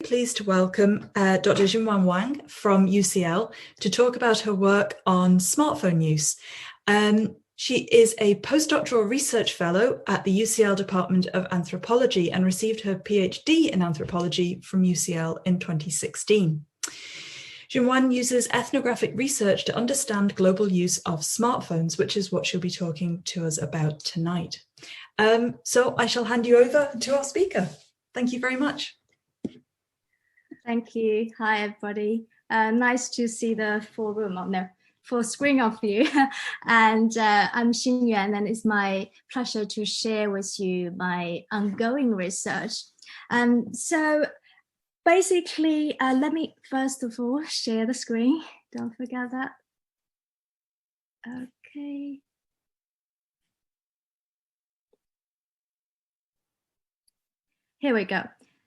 pleased to welcome Dr. Jinwan Wang from UCL to talk about her work on smartphone use. She is a postdoctoral research fellow at the UCL Department of Anthropology and received her PhD in anthropology from UCL in 2016. Jinwan uses ethnographic research to understand global use of smartphones, which is what she'll be talking to us about tonight. So I shall hand you over to our speaker. Thank you very much. Thank you. Hi, everybody. Nice to see the full screen of you. And I'm Xinyuan, and it's my pleasure to share with you my ongoing research. So basically, let me first of all share the screen. Don't forget that. Okay. Here we go.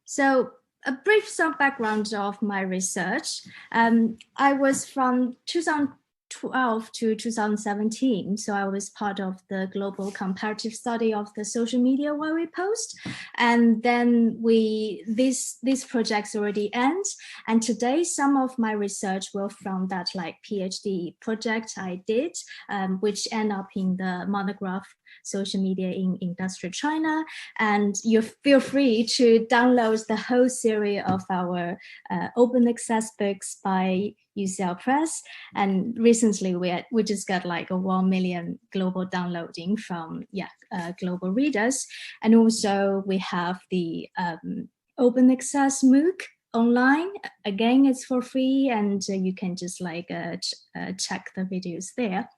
So a brief background of my research. I was from 2012 to 2017, so I was part of the global comparative study of the social media where we post, and then these projects already end. And today, some of my research were from that PhD project I did, which end up in the monograph Social Media in Industrial China. And you feel free to download the whole series of our open access books by UCL Press. And recently we just got a 1 million global downloading from global readers. And also we have the open access MOOC online. Again, it's for free, and you can just check the videos there.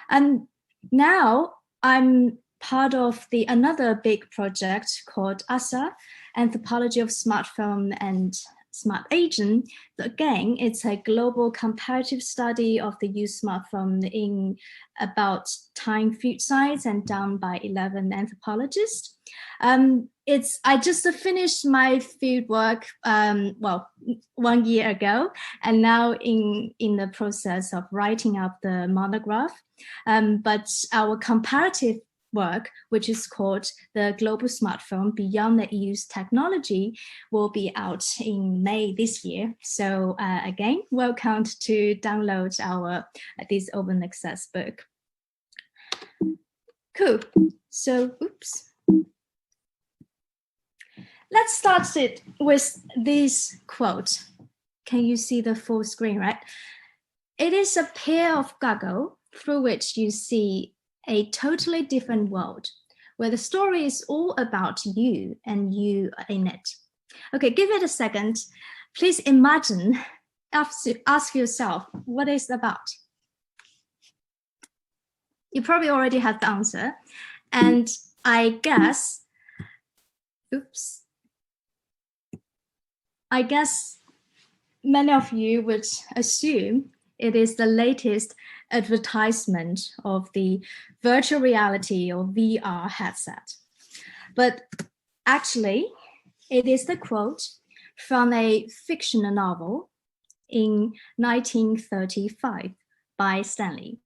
And now I'm part of another big project called ASA, Anthropology of Smartphone and Smart Agent. Again, it's a global comparative study of the use of smartphone in about 10 field sites and done by 11 anthropologists. I just finished my field work 1 year ago, and now in the process of writing up the monograph. But our comparative work, which is called the Global Smartphone Beyond the EU's Technology, will be out in May this year. So again, welcome to download this open access book. Cool. So, let's start it with this quote. Can you see the full screen, right? It is a pair of goggles through which you see a totally different world, where the story is all about you and you in it. Okay, give it a second. Please imagine, ask yourself, what is it about? You probably already have the answer. And I guess many of you would assume it is the latest advertisement of the virtual reality or VR headset. But actually, it is the quote from a fictional novel in 1935 by Stanley.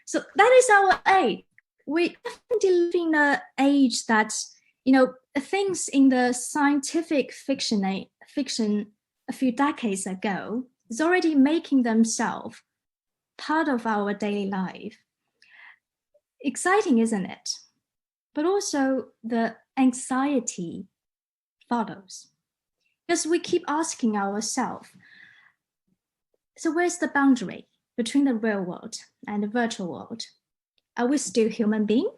So that is our age. We definitely live in an age that, things in the scientific fiction a few decades ago is already making themselves part of our daily life. Exciting, isn't it? But also the anxiety follows, because we keep asking ourselves, so where's the boundary between the real world and the virtual world? Are we still human beings?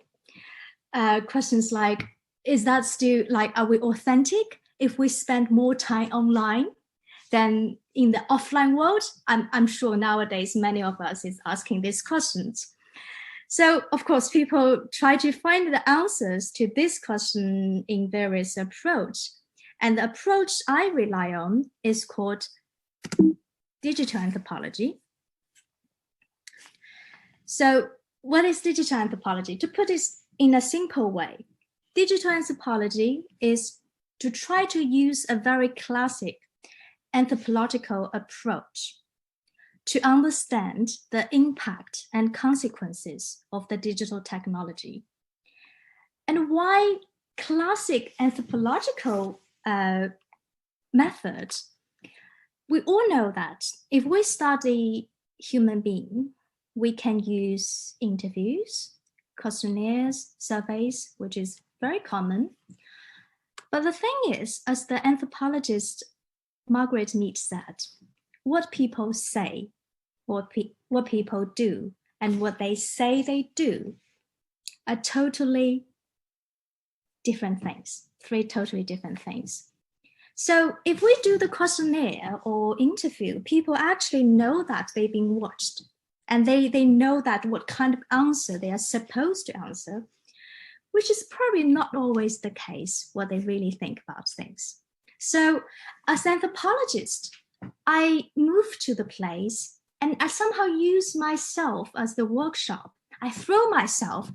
Questions like, is that still are we authentic if we spend more time online than in the offline world? I'm sure nowadays many of us is asking these questions. So of course, people try to find the answers to this question in various approach. And the approach I rely on is called digital anthropology. So what is digital anthropology? To put it in a simple way, digital anthropology is to try to use a very classic anthropological approach to understand the impact and consequences of the digital technology. And why classic anthropological method, we all know that if we study human being, we can use interviews, questionnaires, surveys, which is very common. But the thing is, as the anthropologist Margaret Mead said, what people say, what people do, and what they say they do are totally different things, three totally different things. So if we do the questionnaire or interview, people actually know that they've been watched, and they know that what kind of answer they are supposed to answer, which is probably not always the case, what they really think about things. So as an anthropologist, I moved to the place and I somehow use myself as the workshop. I throw myself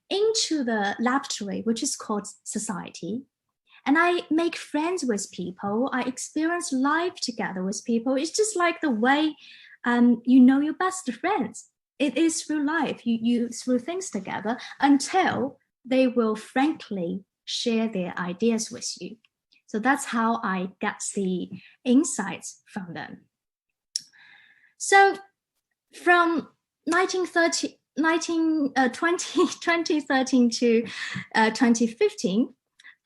into the laboratory, which is called society. And I make friends with people. I experience life together with people. It's just like the way you know your best friends. It is through life. You through things together until they will frankly share their ideas with you. So that's how I get the insights from them. So from 2013 to 2015,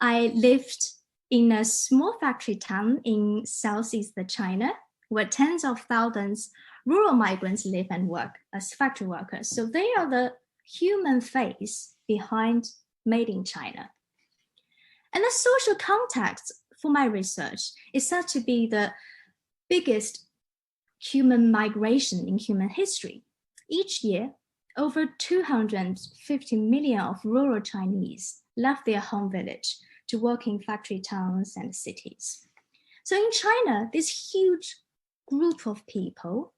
I lived in a small factory town in southeast China, where tens of thousands rural migrants live and work as factory workers. So they are the human face behind Made in China. And the social context for my research is said to be the biggest human migration in human history. Each year, over 250 million of rural Chinese left their home village to work in factory towns and cities. So in China, this huge group of people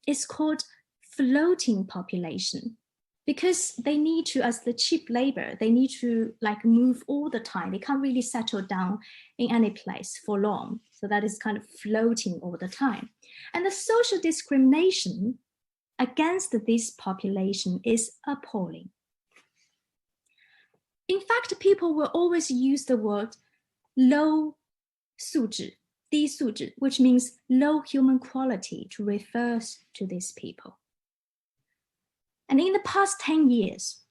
is called floating population, because they need to, as the cheap labor, they need to like move all the time. They can't really settle down in any place for long. So that is kind of floating all the time. And the social discrimination against this population is appalling. In fact, people will always use the word low 素质, 低素质, which means low human quality to refer to these people. And in the past 10 years,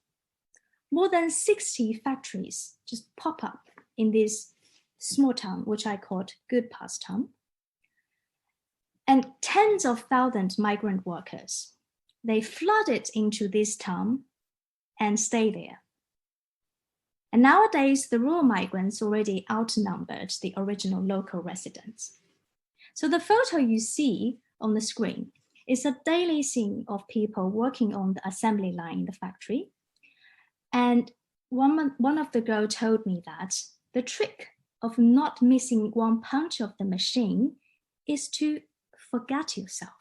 more than 60 factories just pop up in this small town, which I called Good Past Town. And tens of thousands migrant workers, they flooded into this town and stay there. And nowadays, the rural migrants already outnumbered the original local residents. So the photo you see on the screen is a daily scene of people working on the assembly line in the factory. And one of the girls told me that the trick of not missing one punch of the machine is to forget yourself.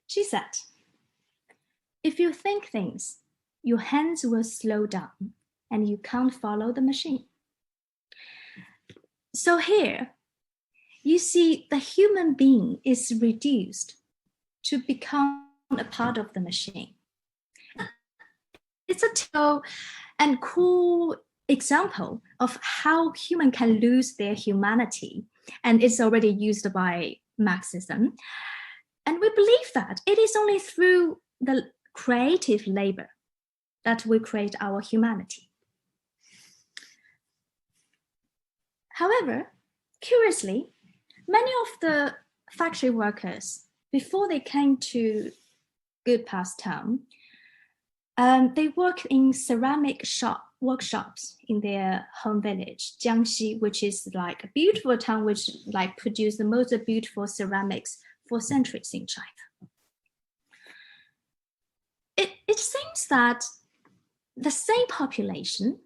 She said, if you think things, your hands will slow down and you can't follow the machine. So here, you see the human being is reduced to become a part of the machine. It's a typical and cool example of how human can lose their humanity, and it's already used by Marxism. And we believe that it is only through the creative labor that we create our humanity. However, curiously, many of the factory workers, before they came to Good Past Town, they worked in ceramic workshops in their home village, Jiangxi, which is like a beautiful town which like produced the most beautiful ceramics for centuries in China. It seems that the same population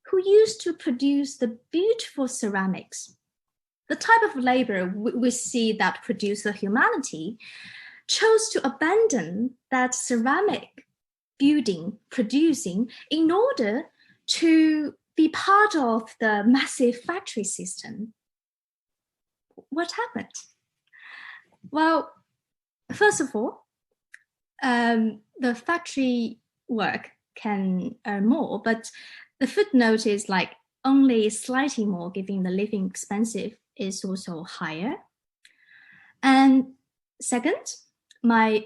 who used to produce the beautiful ceramics, the type of labor we see that produce the humanity, chose to abandon that ceramic producing in order to be part of the massive factory system. What happened? Well, first of all, the factory work can earn more, but the footnote is like only slightly more given the living expensive is also higher. And second, my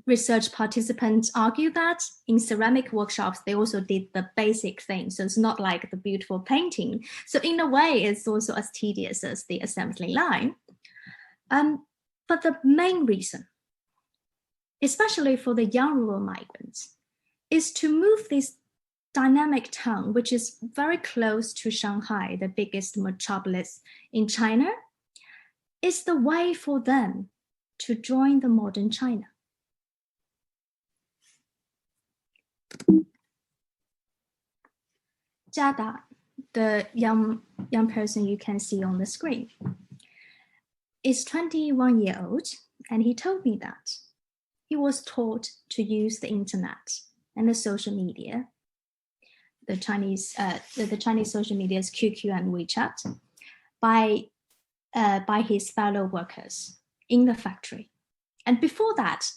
research participants argue that in ceramic workshops, they also did the basic thing. So it's not like the beautiful painting. So in a way, it's also as tedious as the assembly line. But the main reason, especially for the young rural migrants, is to move this dynamic town, which is very close to Shanghai, the biggest metropolis in China, is the way for them to join the modern China. Jada, the young person you can see on the screen, is 21 years old, and he told me that he was taught to use the internet and the social media, the Chinese social medias QQ and WeChat, by his fellow workers in the factory. And before that,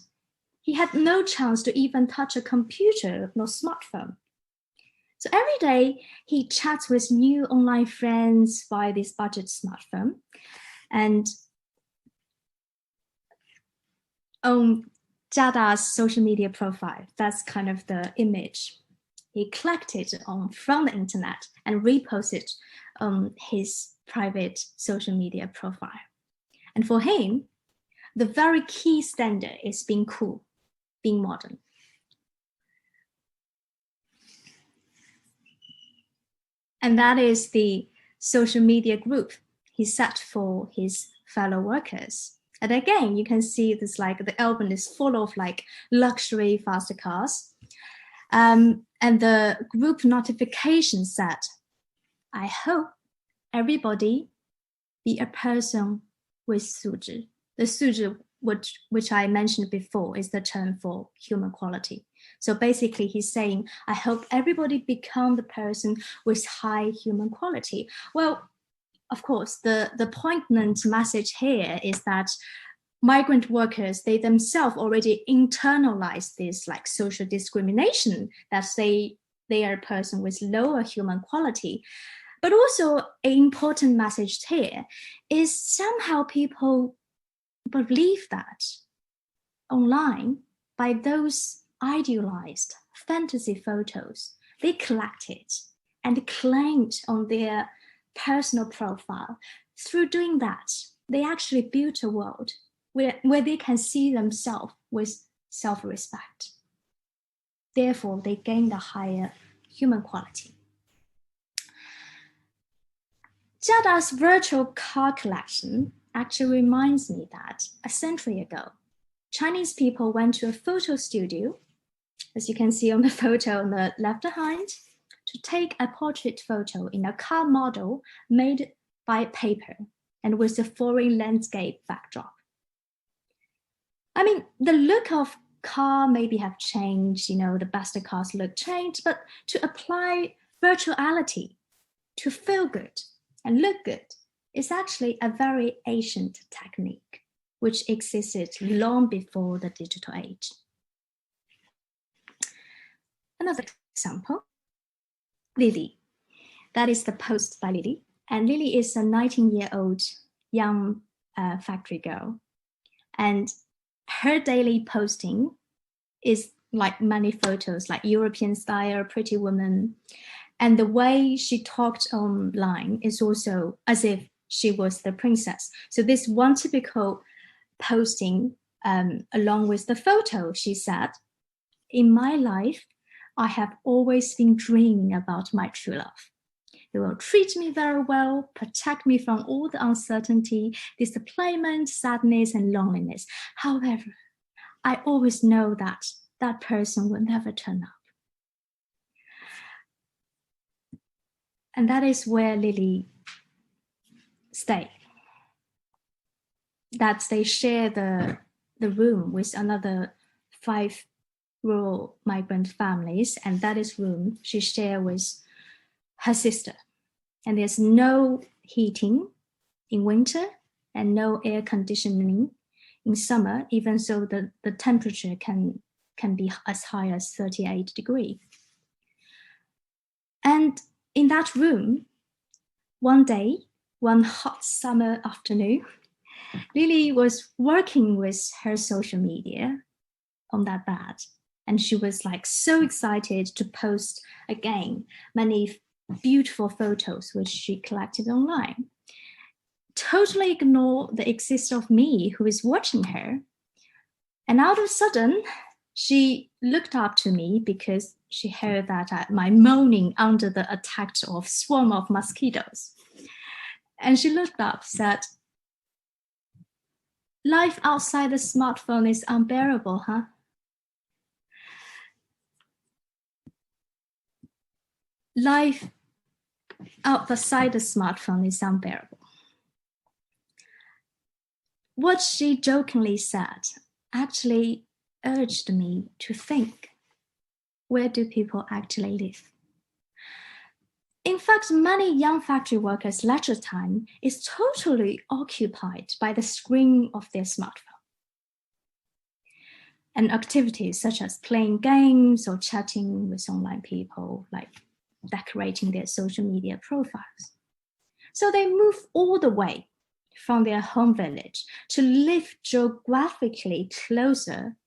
he had no chance to even touch a computer nor smartphone. So every day he chats with new online friends via this budget smartphone. And on Jada's social media profile, that's kind of the image he collected from the internet and reposted on his private social media profile. And for him, the very key standard is being cool, being modern. And that is the social media group he set for his fellow workers. And again, you can see this, like the album is full of like luxury fast cars. And the group notification said, I hope everybody be a person with 素质. The 素质, which I mentioned before, is the term for human quality. So basically he's saying, I hope everybody become the person with high human quality. Well, of course, the poignant message here is that migrant workers, they themselves already internalize this like social discrimination that they are a person with lower human quality. But also an important message here is somehow people believe that online by those idealized fantasy photos they collected and claimed on their personal profile. Through doing that, they actually built a world where they can see themselves with self-respect. Therefore, they gained a higher human quality. Jada's virtual car collection actually reminds me that a century ago, Chinese people went to a photo studio, as you can see on the photo on the left behind, to take a portrait photo in a car model made by paper and with a foreign landscape backdrop. I mean, the look of car maybe have changed, the best cars look changed, but to apply virtuality to feel good and look good is actually a very ancient technique, which existed long before the digital age. Another example, Lily. That is the post by Lily. And Lily is a 19-year-old young factory girl. And her daily posting is like many photos, like European style, pretty woman. And the way she talked online is also as if she was the princess. So this one typical posting, along with the photo, she said, in my life, I have always been dreaming about my true love. They will treat me very well, protect me from all the uncertainty, disappointment, sadness, and loneliness. However, I always know that that person will never turn up. And that is where Lily stayed. That they share the room with another 5 rural migrant families, and that is room she shared with her sister. And there's no heating in winter and no air conditioning in summer, even so the temperature can be as high as 38 degrees. And in that room, One day, one hot summer afternoon, Lily was working with her social media on that bed. And she was like so excited to post again many beautiful photos which she collected online. Totally ignore the existence of me who is watching her. And all of a sudden, she looked up to me because she heard that my moaning under the attack of swarm of mosquitoes. And she looked up, said, "Life outside the smartphone is unbearable, huh?" Life outside the smartphone is unbearable. What she jokingly said actually urged me to think, where do people actually live? In fact, many young factory workers' leisure time is totally occupied by the screen of their smartphone. And activities such as playing games or chatting with online people, like decorating their social media profiles. So they move all the way from their home village to live geographically closer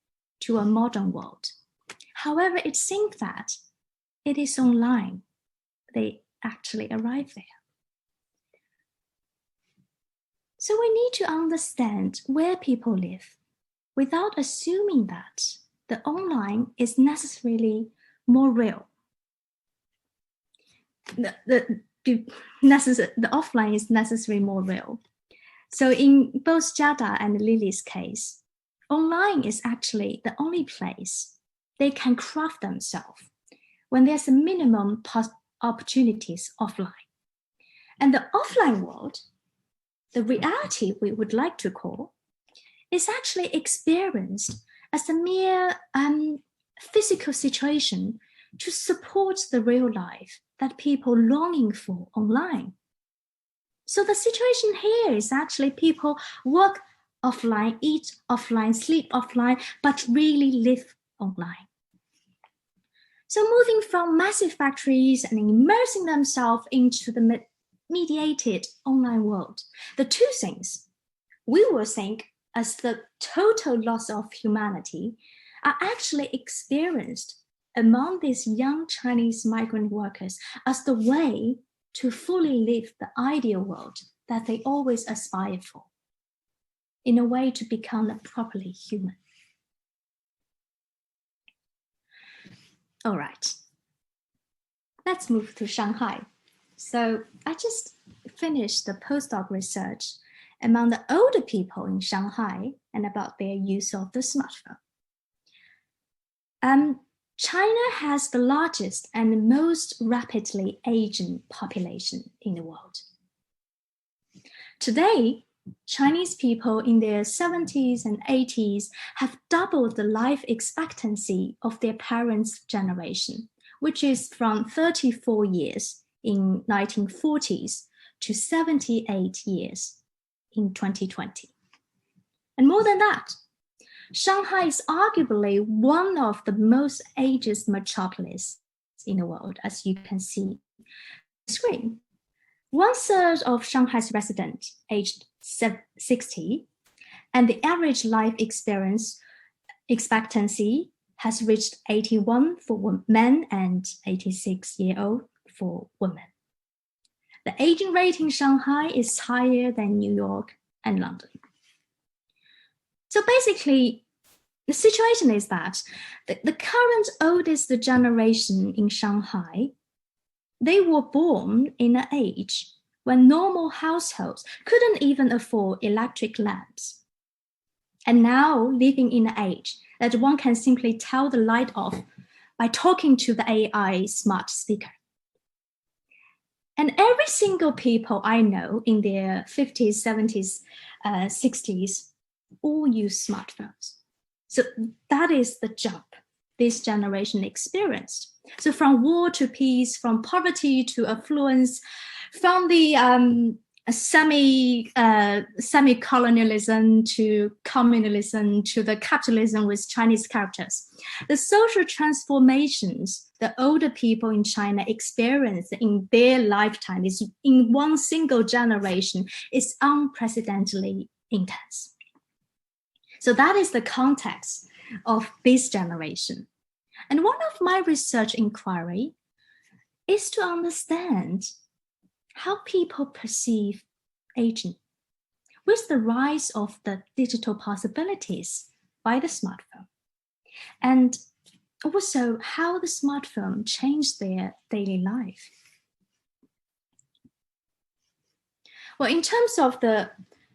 to a modern world. However, it seems that it is online they actually arrive there. So we need to understand where people live without assuming that the online is necessarily more real. The offline is necessarily more real. So in both Jada and Lily's case, online is actually the only place they can craft themselves when there's a minimum opportunities offline. And the offline world, the reality we would like to call, is actually experienced as a mere physical situation to support the real life that people longing for online. So the situation here is actually people work offline, eat offline, sleep offline, but really live online. So moving from massive factories and immersing themselves into the mediated online world, the two things we will think as the total loss of humanity are actually experienced among these young Chinese migrant workers as the way to fully live the ideal world that they always aspire for, in a way to become properly human. All right, let's move to Shanghai. So I just finished the postdoc research among the older people in Shanghai and about their use of the smartphone. China has the largest and most rapidly aging population in the world. Today, Chinese people in their 70s and 80s have doubled the life expectancy of their parents' generation, which is from 34 years in 1940s to 78 years in 2020. And more than that, Shanghai is arguably one of the most aged metropolis in the world, as you can see on the screen. 1/3 of Shanghai's residents aged 60, and the average life expectancy has reached 81 for men and 86-year-old for women. The aging rate in Shanghai is higher than New York and London. So basically, the situation is that the current oldest generation in Shanghai, they were born in an age when normal households couldn't even afford electric lamps. And now living in an age that one can simply tell the light off by talking to the AI smart speaker. And every single people I know in their 50s, 70s, 60s, all use smartphones. So that is the jump this generation experienced. So from war to peace, from poverty to affluence, from the semi-colonialism to communalism to the capitalism with Chinese characters. The social transformations the older people in China experience in their lifetime, is in one single generation, is unprecedentedly intense. So that is the context of this generation. And one of my research inquiry is to understand how people perceive aging with the rise of the digital possibilities by the smartphone, and also how the smartphone changed their daily life. Well, in terms of the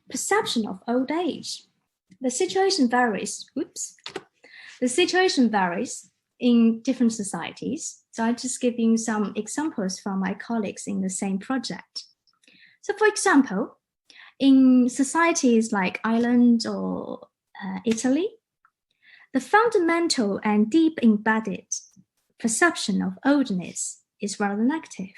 perception of old age, the situation varies. The situation varies in different societies. So I'm just giving some examples from my colleagues in the same project. So for example, in societies like Ireland or Italy, the fundamental and deep embedded perception of oldness is rather negative.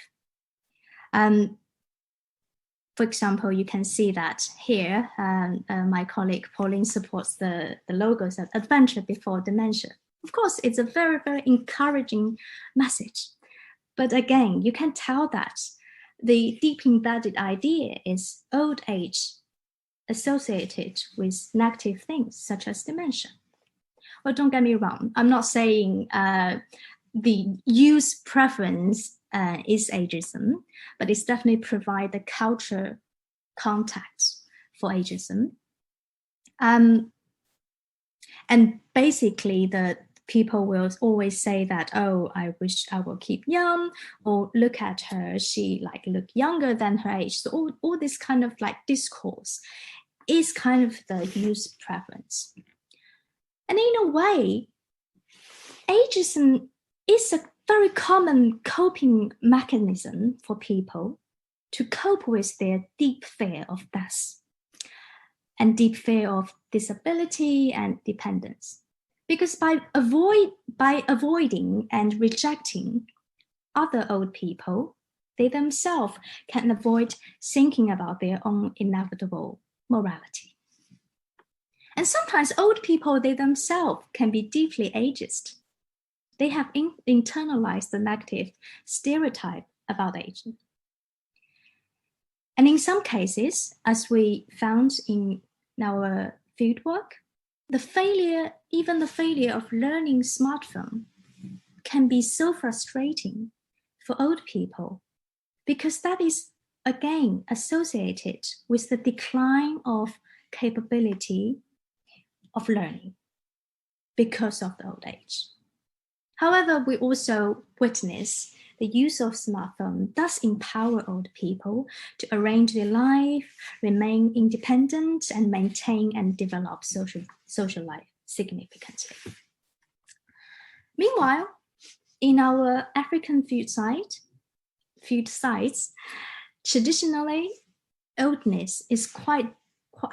For example, you can see that here, my colleague Pauline supports the logos of adventure before dementia. Of course, it's a very, very encouraging message. But again, you can tell that the deep embedded idea is old age associated with negative things such as dementia. Well, don't get me wrong. I'm not saying the use preference is ageism, but it's definitely provide the culture context for ageism. And basically the people will always say that, oh, I wish I will keep young, or look at her, she like look younger than her age. So all this kind of like discourse is kind of the use preference. And in a way, ageism is a very common coping mechanism for people to cope with their deep fear of death and deep fear of disability and dependence. Because by avoiding and rejecting other old people, they themselves can avoid thinking about their own inevitable morality. And sometimes old people, they themselves can be deeply ageist. They have internalized the negative stereotype about aging. And in some cases, as we found in our fieldwork, even the failure of learning smartphone can be so frustrating for old people, because that is, again, associated with the decline of capability of learning because of the old age. However, we also witness the use of smartphone does empower old people to arrange their life, remain independent, and maintain and develop social life significantly. Meanwhile, in our African field sites, traditionally, oldness is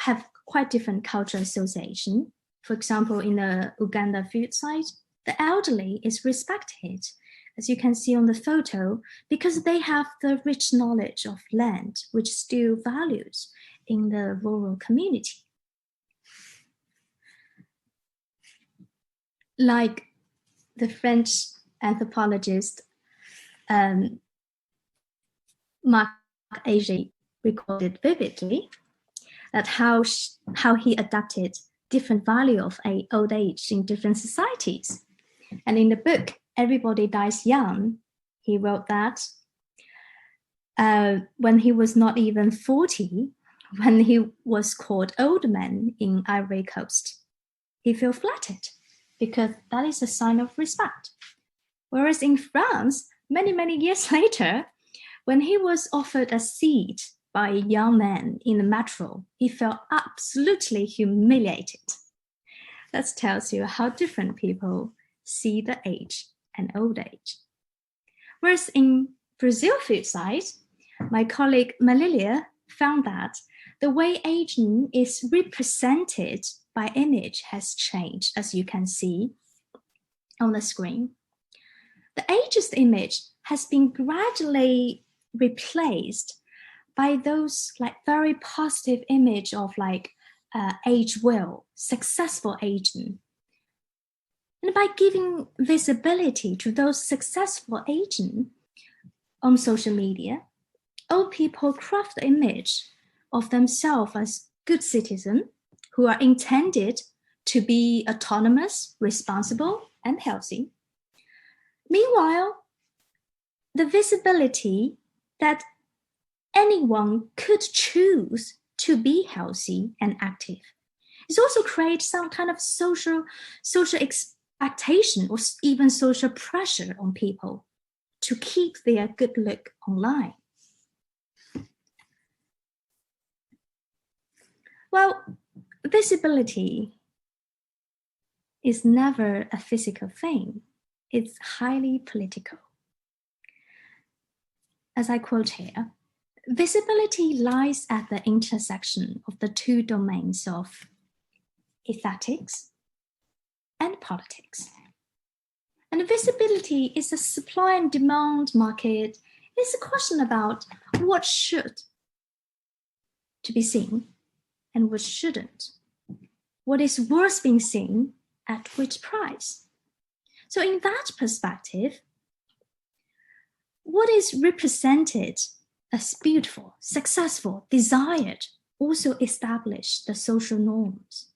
have quite different cultural association. For example, in the Uganda field site, the elderly is respected, as you can see on the photo, because they have the rich knowledge of land, which still values in the rural community. Like the French anthropologist Marc Ager recorded vividly, that how he adapted different value of old age in different societies. And in the book, Everybody Dies Young, he wrote that when he was not even 40, when he was called old man in Ivory Coast, he felt flattered because that is a sign of respect. Whereas in France, many, many years later, when he was offered a seat by a young man in the metro, he felt absolutely humiliated. That tells you how different people see the age and old age. Whereas in Brazil field site, my colleague Malilia found that the way aging is represented by image has changed, as you can see on the screen. The ageist image has been gradually replaced by those like very positive image of like age well, successful aging. And by giving visibility to those successful agents on social media, old people craft the image of themselves as good citizens who are intended to be autonomous, responsible, and healthy. Meanwhile, the visibility that anyone could choose to be healthy and active is also create some kind of social expectation or even social pressure on people to keep their good look online. Well, visibility is never a physical thing. It's highly political. As I quote here, visibility lies at the intersection of the two domains of aesthetics and politics. And visibility is a supply and demand market. It's a question about what should to be seen and what shouldn't. What is worth being seen at which price? So in that perspective, what is represented as beautiful, successful, desired, also establish the social norms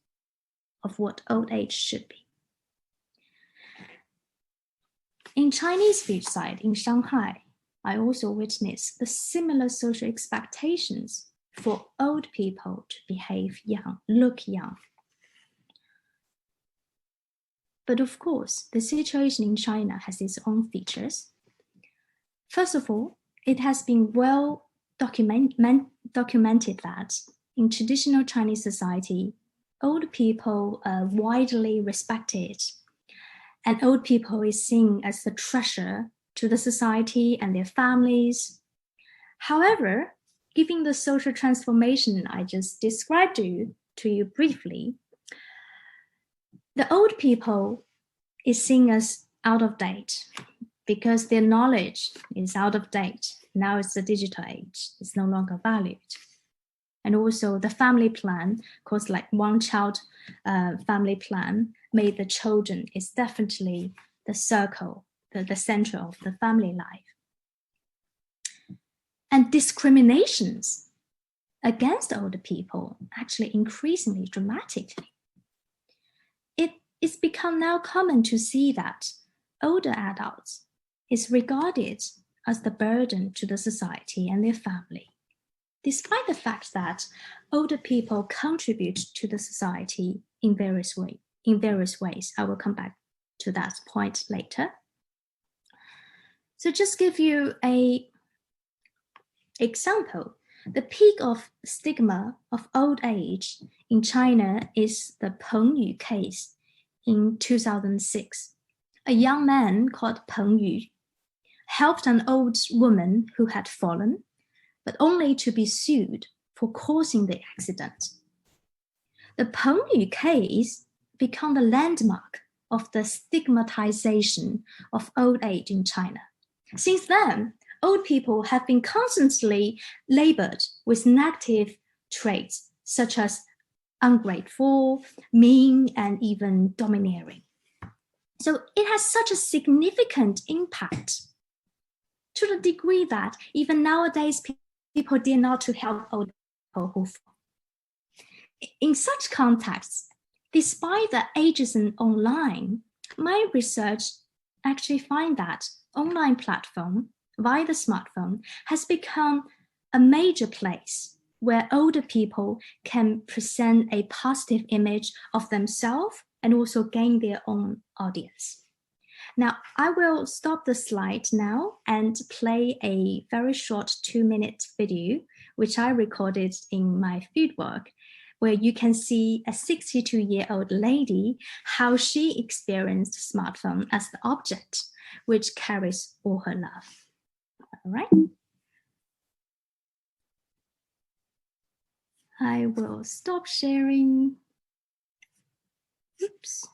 of what old age should be. In Chinese beachside in Shanghai, I also witnessed the similar social expectations for old people to behave young, look young. But of course, the situation in China has its own features. First of all, it has been well documented that in traditional Chinese society, old people are widely respected, and old people is seen as the treasure to the society and their families. However, given the social transformation I just described to you briefly, the old people is seen as out of date because their knowledge is out of date. Now it's the digital age, it's no longer valued. And also the family plan, called like one child family plan, made the children is definitely the circle, the center of the family life. And discriminations against older people actually increasingly dramatically. It's become now common to see that older adults is regarded as the burden to the society and their family, despite the fact that older people contribute to the society in various ways. I will come back to that point later. So just give you an example. The peak of stigma of old age in China is the Peng Yu case in 2006. A young man called Peng Yu helped an old woman who had fallen, but only to be sued for causing the accident. The Peng Yu case became the landmark of the stigmatization of old age in China. Since then, old people have been constantly labeled with negative traits such as ungrateful, mean, and even domineering. So it has such a significant impact to the degree that even nowadays people dare not to help old people who fall. In such contexts, despite the ageism online, my research actually find that online platform via the smartphone has become a major place where older people can present a positive image of themselves and also gain their own audience. Now, I will stop the slide now and play a very short 2-minute video, which I recorded in my fieldwork, where you can see a 62-year-old lady, how she experienced smartphone as the object, which carries all her love. All right. I will stop sharing. Oops.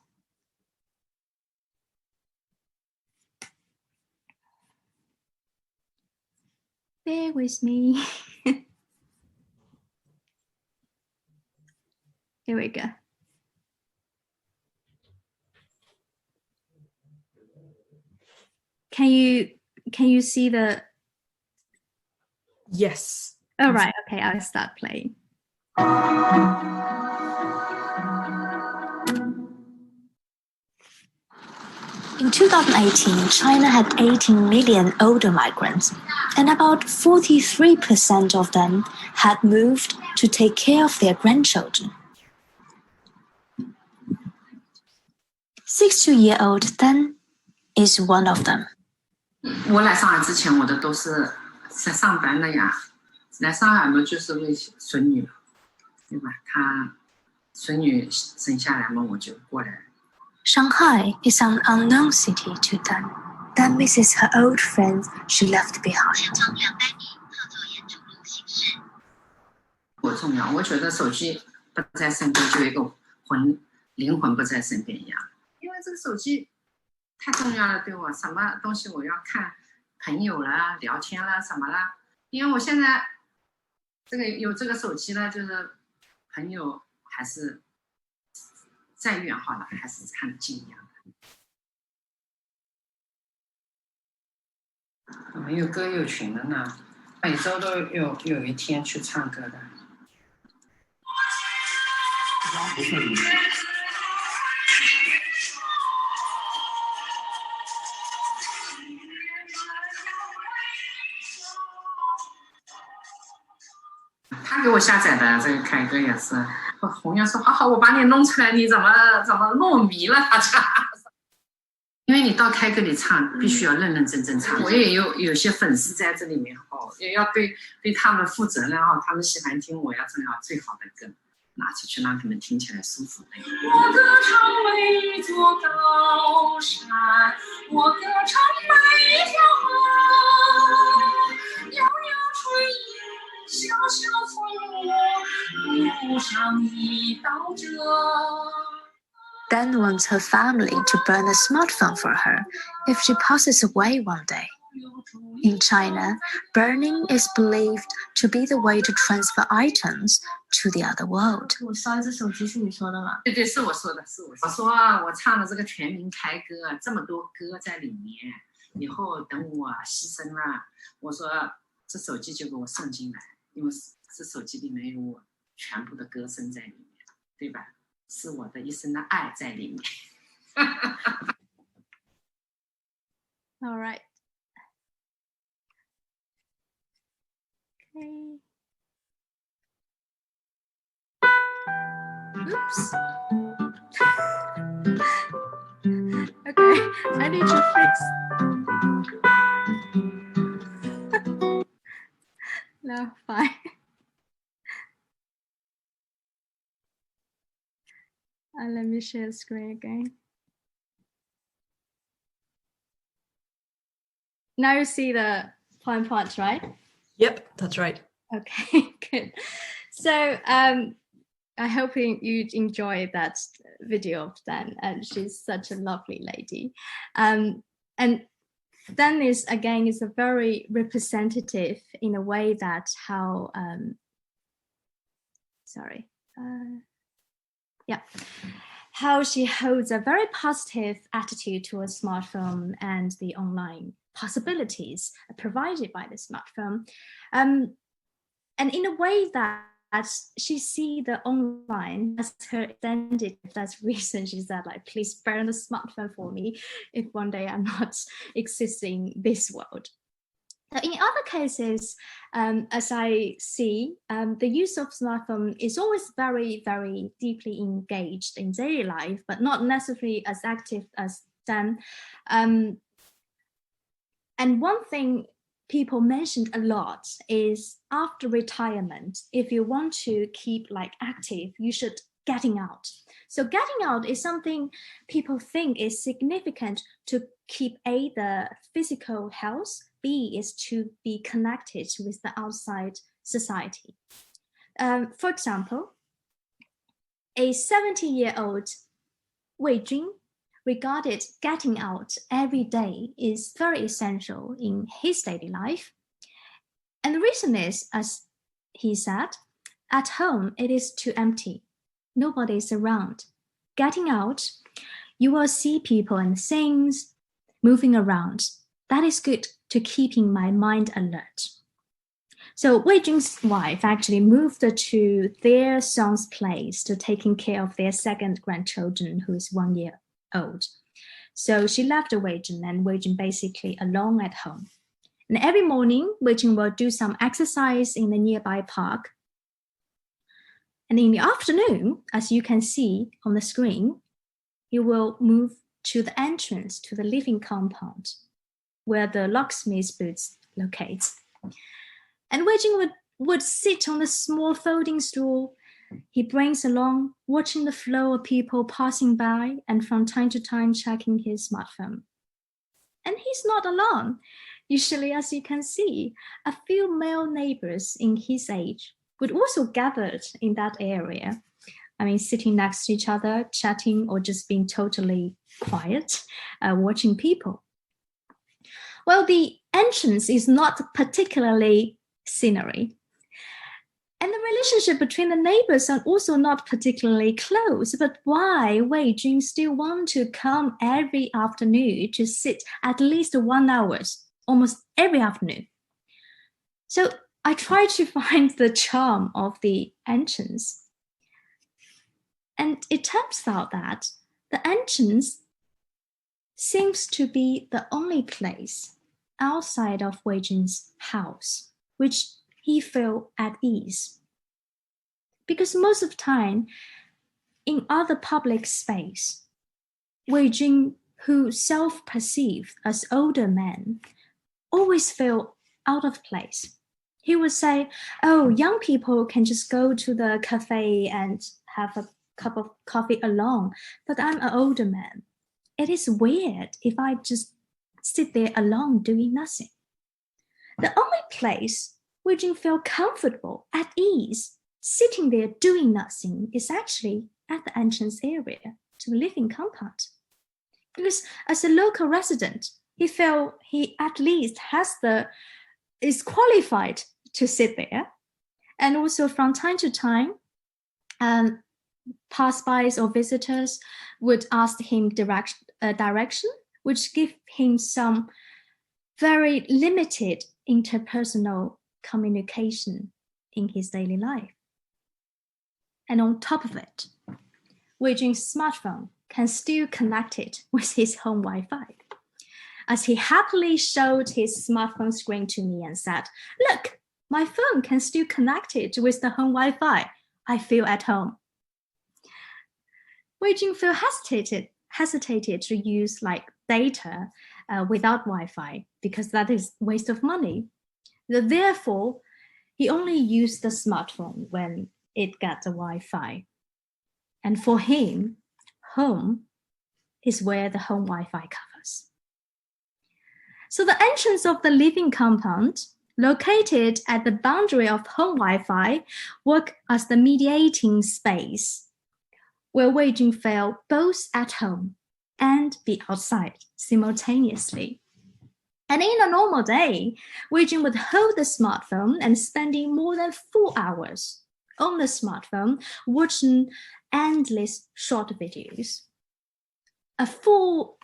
Bear with me. Here we go. can you see the? Yes. Oh, right. Okay, I'll start playing. In 2018, China had 18 million older migrants, and about 43% of them had moved to take care of their grandchildren. 62-year-old Dan is one of them. 我来上海之前，我的都是在上班的呀。来上海嘛，就是为孙女，对吧？她孙女生下来嘛，我就过来。 Shanghai is an unknown city to Dan. Dan misses her old friends she left behind. 我重要，我觉得手机不在身边，就一个灵魂不在身边一样。因为这个手机太重要了，对我什么东西我要看朋友啦、聊天啦什么啦。因为我现在有这个手机呢，就是朋友还是再远好了，还是看得近一样的。我们有歌友群的呢，每周都有一天去唱歌的。不是你。他给我下载的这个凯歌也是，红娘说好，我把你弄出来，你怎么弄迷了他家？因为你到开歌里唱，必须要认认真真唱。我也有些粉丝在这里面哦，也要对他们负责任哦，他们喜欢听，我要正好最好的歌拿出去，让他们听起来舒服。我歌唱每一座高山，我歌唱每一条河，袅袅炊烟，小小村落，路上一道辙。 Dan wants her family to burn a smartphone for her if she passes away one day. In China, burning is believed to be the way to transfer items to the other world. 我烧一只手机是你说的吗？对，是我说的，是我说。我说我唱的这个全民开歌，这么多歌在里面，以后等我牺牲了，我说这手机就给我送进来，因为这手机里面有我全部的歌声在里面，对吧？ 是我的一生的爱在里面。All right. Okay. Oops. Okay, I need to fix. No, fine. Let me share the screen again. Now you see the point, right? Yep, that's right. Okay, good. So I hope you enjoyed that video of Dan, and she's such a lovely lady. And Dan is a very representative in a way that how how she holds a very positive attitude towards smartphone and the online possibilities provided by the smartphone. And in a way that she sees the online as her identity. That's the reason she said, like, please burn the smartphone for me if one day I'm not existing in this world. In other cases, as I see, the use of smartphone is always very, very deeply engaged in daily life, but not necessarily as active as them. And one thing people mentioned a lot is after retirement, if you want to keep like active, you should getting out. So getting out is something people think is significant to keep A, the physical health, B is to be connected with the outside society. For example, a 70-year-old Wei Jun regarded getting out every day is very essential in his daily life. And the reason is, as he said, at home it is too empty. Nobody is around. Getting out, you will see people and things moving around. that is good to keeping my mind alert. So Wei Jun's wife actually moved to their son's place to taking care of their second grandchildren, who is 1 year old. So she left Wei Jun and Wei Jun basically alone at home. And every morning, Wei Jun will do some exercise in the nearby park. And in the afternoon, as you can see on the screen, he will move to the entrance to the living compound where the locksmith's booth locates. And Wei Jun would sit on the small folding stool he brings along, watching the flow of people passing by and from time to time checking his smartphone. And he's not alone. Usually, as you can see, a few male neighbors in his age would also gathered in that area. I mean, sitting next to each other, chatting, or just being totally quiet, watching people. Well, the entrance is not particularly scenery. And the relationship between the neighbors are also not particularly close, but why Wei Jun still want to come every afternoon to sit at least 1 hour, almost every afternoon? So I tried to find the charm of the entrance. And it turns out that the entrance seems to be the only place outside of Wei Jun's house, which he felt at ease. Because most of the time, in other public space, Wei Jun, who self-perceived as older man, always felt out of place. He would say, oh, young people can just go to the cafe and have a cup of coffee alone, but I'm an older man. It is weird if I just sit there alone doing nothing. The only place Wei Jun feel comfortable, at ease, sitting there doing nothing is actually at the entrance area to the living compound. Because as a local resident, he felt he at least is qualified to sit there. And also from time to time, passbys or visitors would ask him direction, which give him some very limited interpersonal communication in his daily life. And on top of it, Wei Jun's smartphone can still connect it with his home Wi-Fi. As he happily showed his smartphone screen to me and said, look, my phone can still connect it with the home Wi-Fi. I feel at home. Wei Jun felt hesitated to use like data without Wi-Fi because that is waste of money. Therefore, he only used the smartphone when it got the Wi-Fi. And for him, home is where the home Wi-Fi covers. So the entrance of the living compound, located at the boundary of home Wi-Fi, worked as the mediating space, where Wei Jun felt both at home and be outside simultaneously. And in a normal day, Wei Jun would hold the smartphone and spending more than 4 hours on the smartphone watching endless short videos.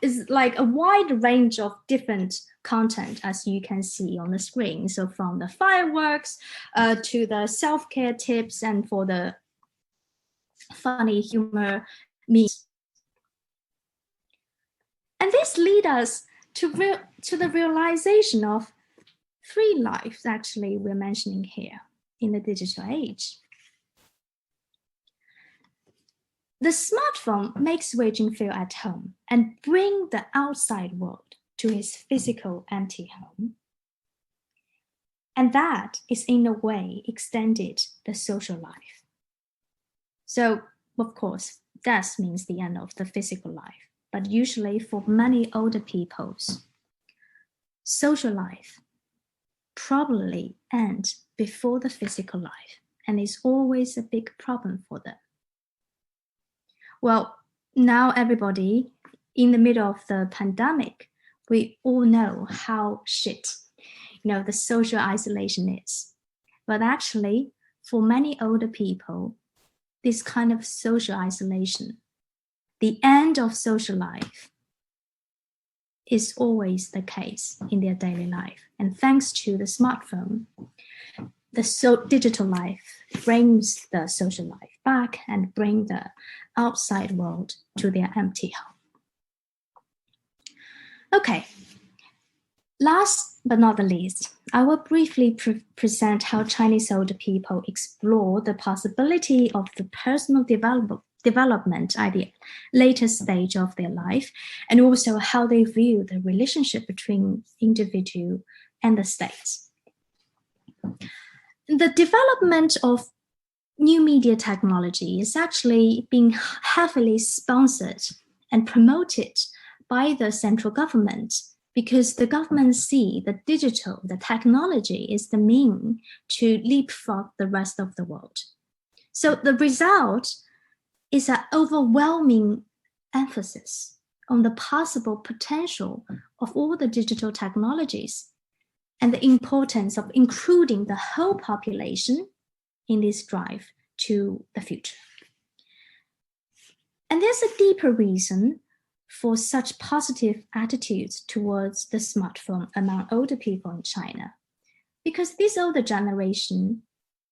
Is like a wide range of different content, as you can see on the screen. So from the fireworks to the self-care tips and for the funny humor memes. And this leads us to the realization of 3 lives, actually, we're mentioning here in the digital age. The smartphone makes Wei Jun feel at home and bring the outside world to his physical empty home. And that is in a way extended the social life. So, of course, death means the end of the physical life. But usually for many older peoples, social life probably ends before the physical life and is always a big problem for them. Well, now everybody, in the middle of the pandemic, we all know how shit, the social isolation is. But actually, for many older people, this kind of social isolation, the end of social life, is always the case in their daily life. And thanks to the smartphone, the digital life brings the social life back and bring the outside world to their empty home. Okay, last but not the least, I will briefly present how Chinese older people explore the possibility of the personal development at the later stage of their life, and also how they view the relationship between individual and the state. The development of new media technology is actually being heavily sponsored and promoted by the central government, because the government see the technology is the mean to leapfrog the rest of the world. So the result is an overwhelming emphasis on the possible potential of all the digital technologies and the importance of including the whole population in this drive to the future. And there's a deeper reason for such positive attitudes towards the smartphone among older people in China, because this older generation,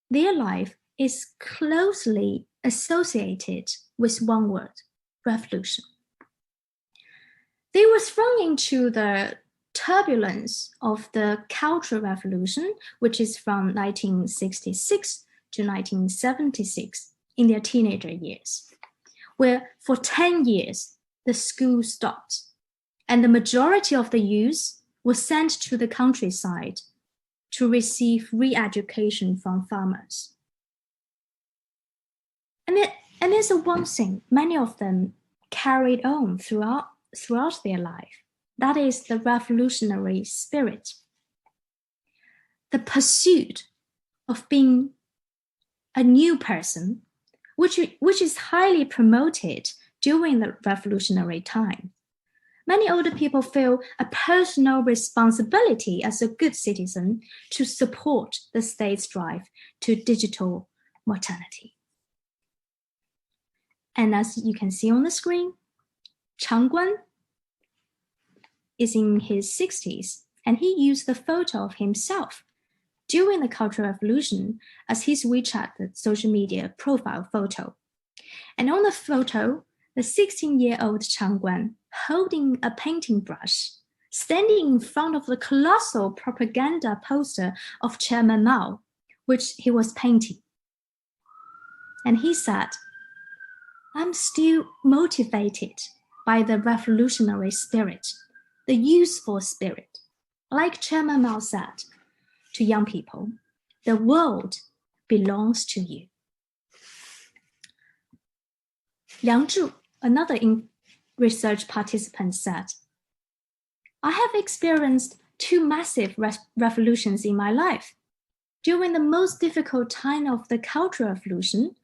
their life is closely associated with one word: revolution. They were thrown into the turbulence of the Cultural Revolution, which is from 1966 to 1976 in their teenager years, where for 10 years, the school stopped, and the majority of the youth was sent to the countryside to receive re-education from farmers. And there's one thing many of them carried on throughout their life. That is the revolutionary spirit, the pursuit of being a new person, which is highly promoted during the revolutionary time. Many older people feel a personal responsibility as a good citizen to support the state's drive to digital modernity. And as you can see on the screen, Changguan is in his 60s, and he used the photo of himself during the Cultural Revolution as his WeChat, the social media profile photo. And on the photo, the 16-year-old Changguan, holding a painting brush, standing in front of the colossal propaganda poster of Chairman Mao, which he was painting. And he said, "I'm still motivated by the revolutionary spirit, the youthful spirit. Like Chairman Mao said to young people, the world belongs to you." Liang Zhu, another research participant, said, "I have experienced two massive revolutions in my life. During the most difficult time of the Cultural Revolution,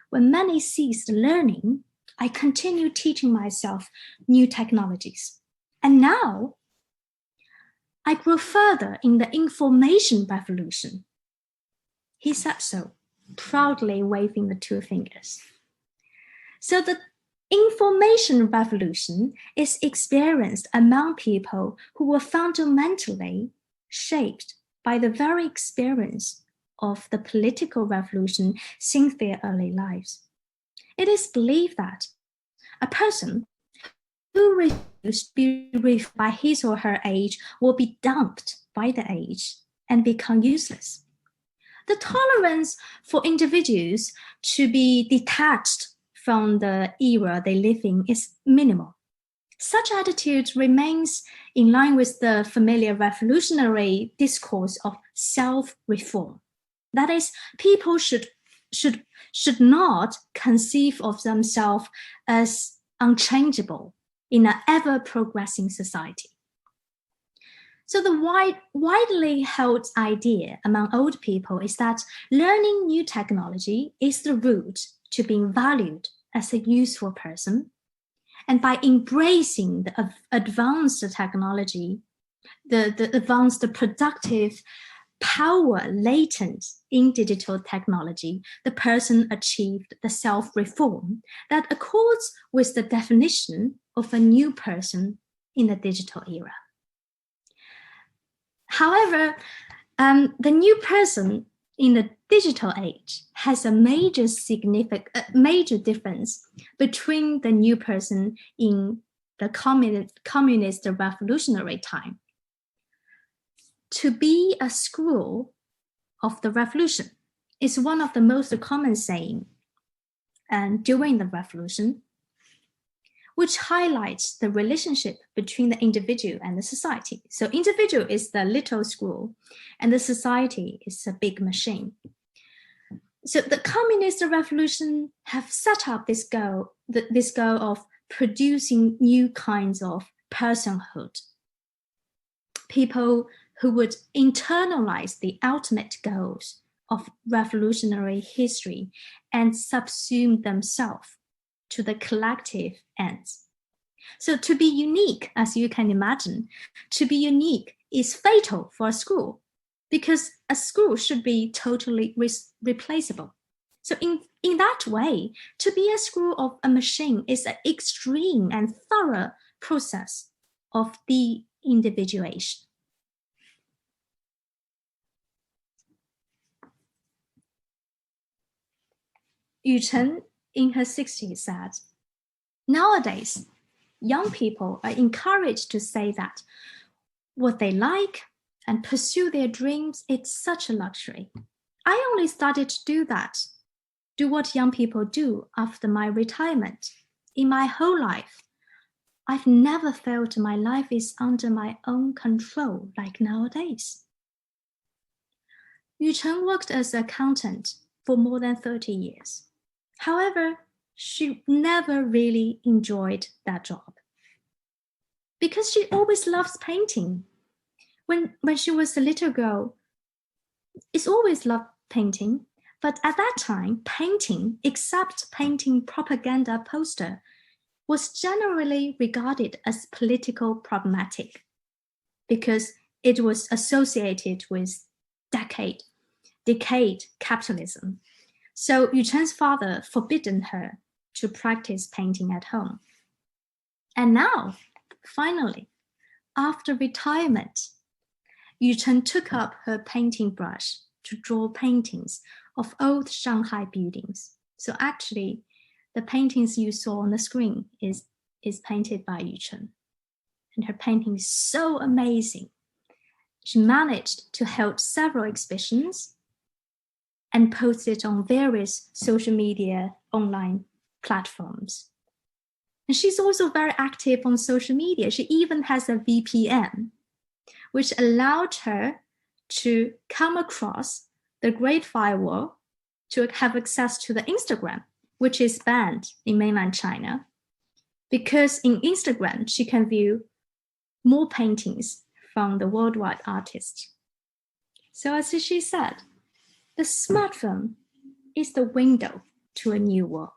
when many ceased learning, I continued teaching myself new technologies. And now, I grew further in the information revolution." He said so, proudly waving the two fingers. So the information revolution is experienced among people who were fundamentally shaped by the very experience of the political revolution since their early lives. It is believed that a person who refused to be reached by his or her age will be dumped by the age and become useless. The tolerance for individuals to be detached from the era they live in is minimal. Such attitude remains in line with the familiar revolutionary discourse of self-reform. That is, people should not conceive of themselves as unchangeable in an ever-progressing society. So the widely held idea among old people is that learning new technology is the route to being valued as a useful person. And by embracing the advanced technology, the advanced productive power latent in digital technology, the person achieved the self-reform that accords with the definition of a new person in the digital era. However, the new person in the digital age has a major difference between the new person in the communist revolutionary time. To be a scroll of the revolution is one of the most common saying during the revolution, which highlights the relationship between the individual and the society. So individual is the little scroll, and the society is a big machine. So the communist revolution have set up this goal of producing new kinds of personhood. People who would internalize the ultimate goals of revolutionary history and subsume themselves to the collective ends. So to be unique, as you can imagine, to be unique is fatal for a school, because a school should be totally replaceable. So in that way, to be a scroll of a machine is an extreme and thorough process of de-individuation. Yu Chen, in her 60s, said, "Nowadays, young people are encouraged to say that what they like and pursue their dreams, it's such a luxury. I only started to do what young people do after my retirement. In my whole life, I've never felt my life is under my own control like nowadays." Yu Chen worked as an accountant for more than 30 years. However, she never really enjoyed that job because she always loves painting. When she was a little girl, she's always loved painting, but at that time, painting, except painting propaganda poster, was generally regarded as political problematic because it was associated with decayed capitalism. So Yu Chen's father forbidden her to practice painting at home. And now, finally, after retirement, Yu Chen took up her painting brush to draw paintings of old Shanghai buildings. So actually, the paintings you saw on the screen is painted by Yu Chen. And her painting is so amazing. She managed to hold several exhibitions and posted on various social media online platforms. And she's also very active on social media. She even has a VPN, which allowed her to come across the Great Firewall to have access to the Instagram, which is banned in mainland China, because in Instagram, she can view more paintings from the worldwide artists. So as she said, the smartphone is the window to a new world.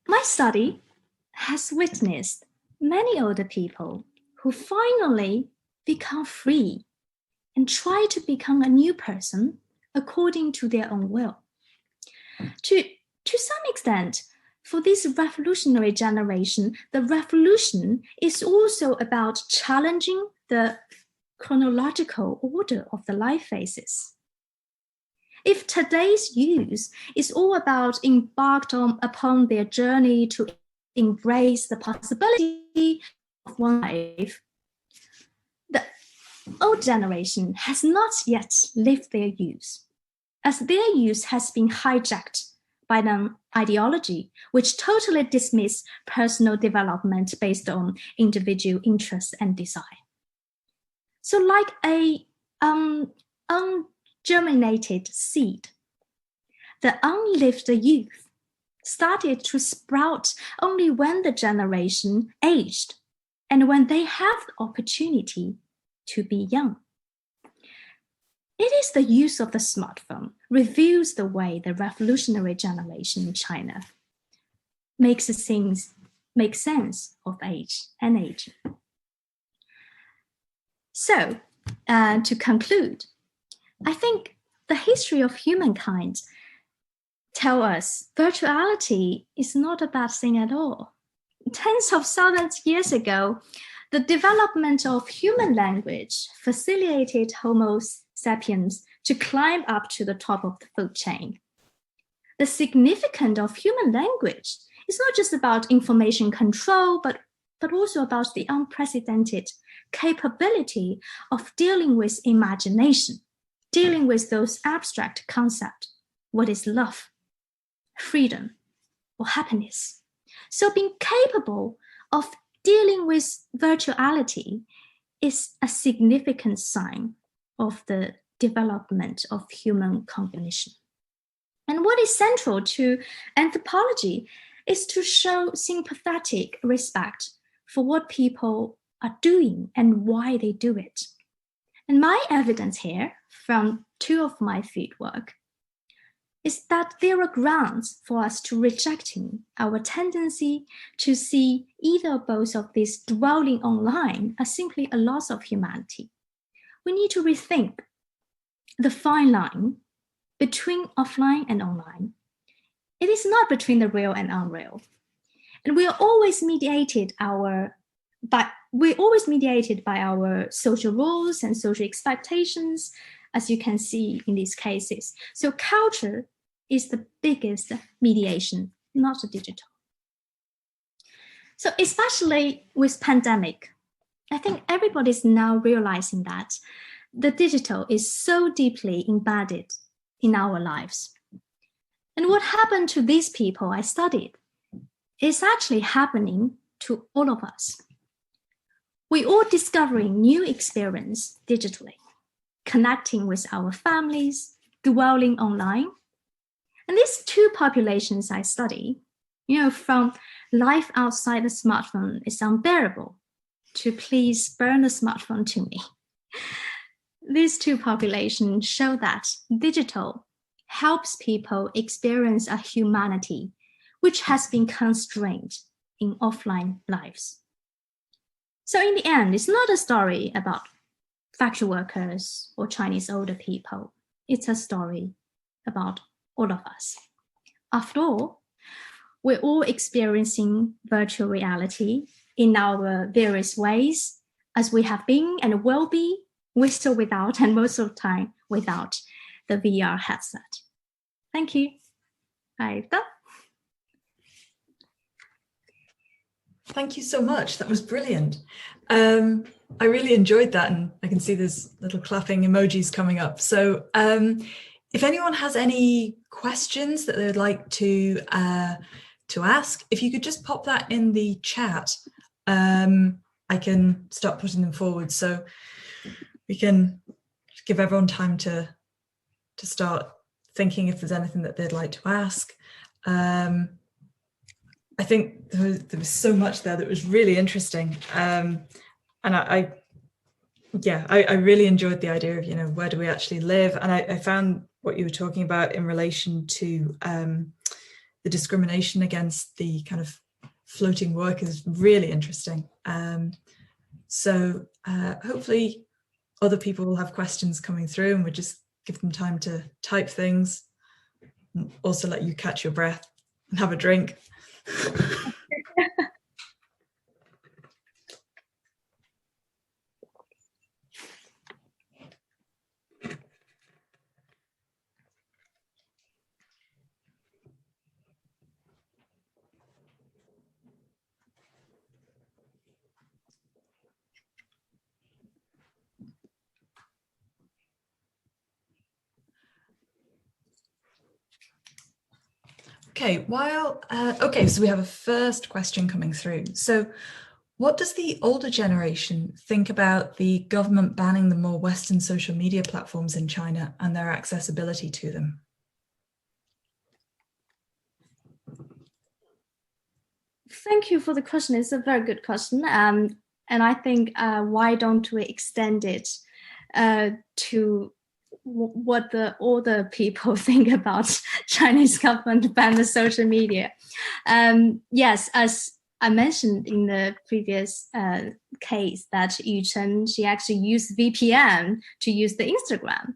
My study has witnessed many older people who finally become free and try to become a new person according to their own will. To some extent, for this revolutionary generation, the revolution is also about challenging the chronological order of the life phases. If today's youth is all about embarked upon their journey to embrace the possibility of one life, the old generation has not yet lived their youth, as their youth has been hijacked by an ideology which totally dismisses personal development based on individual interest and desire. So like a ungerminated seed, the unlived youth started to sprout only when the generation aged and when they have the opportunity to be young. It is the use of the smartphone reveals the way the revolutionary generation in China makes sense of age and aging. So, to conclude, I think the history of humankind tells us virtuality is not a bad thing at all. tens of thousands of years ago, the development of human language facilitated Homo sapiens to climb up to the top of the food chain. The significance of human language is not just about information control, but also about the unprecedented capability of dealing with imagination, dealing with those abstract concepts. What is love, freedom, or happiness? So being capable of dealing with virtuality is a significant sign of the development of human cognition. And what is central to anthropology is to show sympathetic respect for what people are doing and why they do it. And my evidence here from 2 of my fieldwork is that there are grounds for us to rejecting our tendency to see either or both of these dwelling online as simply a loss of humanity. We need to rethink the fine line between offline and online. It is not between the real and unreal. And we are always mediated by our social rules and social expectations, as you can see in these cases. So culture is the biggest mediation, not the digital. So especially with pandemic, I think everybody's now realizing that the digital is so deeply embedded in our lives. And what happened to these people I studied is actually happening to all of us. We all discovering new experience digitally, connecting with our families, dwelling online. And these 2 populations I study, from life outside the smartphone is unbearable to please burn the smartphone to me. These 2 populations show that digital helps people experience a humanity which has been constrained in offline lives. So in the end, it's not a story about factory workers or Chinese older people. It's a story about all of us. After all, we're all experiencing virtual reality in our various ways, as we have been and will be, with or without, and most of the time without the VR headset. Thank you. I've done. Thank you so much. That was brilliant. I really enjoyed that, and I can see there's little clapping emojis coming up. So if anyone has any questions that they'd like to ask, if you could just pop that in the chat, I can start putting them forward. So we can give everyone time to start thinking if there's anything that they'd like to ask. I think there was so much there that was really interesting, and I really enjoyed the idea of where do we actually live, and I found what you were talking about in relation to the discrimination against the kind of floating workers really interesting. So hopefully other people will have questions coming through, and we'll just give them time to type things, and also let you catch your breath and have a drink. Okay, so we have a first question coming through. So what does the older generation think about the government banning the more Western social media platforms in China and their accessibility to them? Thank you for the question. It's a very good question. And I think why don't we extend it to what the older people think about Chinese government ban the social media. Yes, as I mentioned in the previous case, that Yu Chen, she actually used VPN to use the Instagram.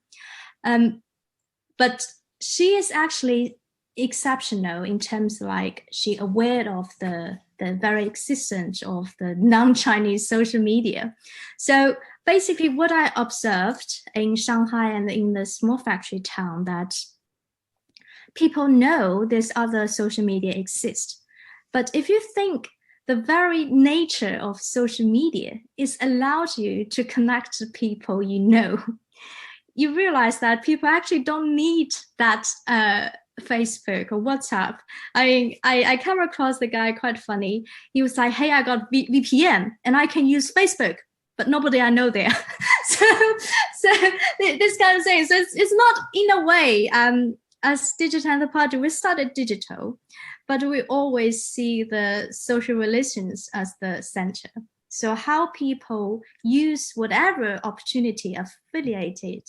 But she is actually exceptional in terms like she aware of the the very existence of the non-Chinese social media. So basically what I observed in Shanghai and in the small factory town, that people know this other social media exists. But if you think the very nature of social media is allows you to connect to people you know, you realize that people actually don't need that Facebook or WhatsApp. I come across the guy quite funny. He was like, hey, I got VPN and I can use Facebook, but nobody I know there. so this kind of thing. So it's not in a way, as digital anthropology, we started digital, but we always see the social relations as the center. So how people use whatever opportunity affiliated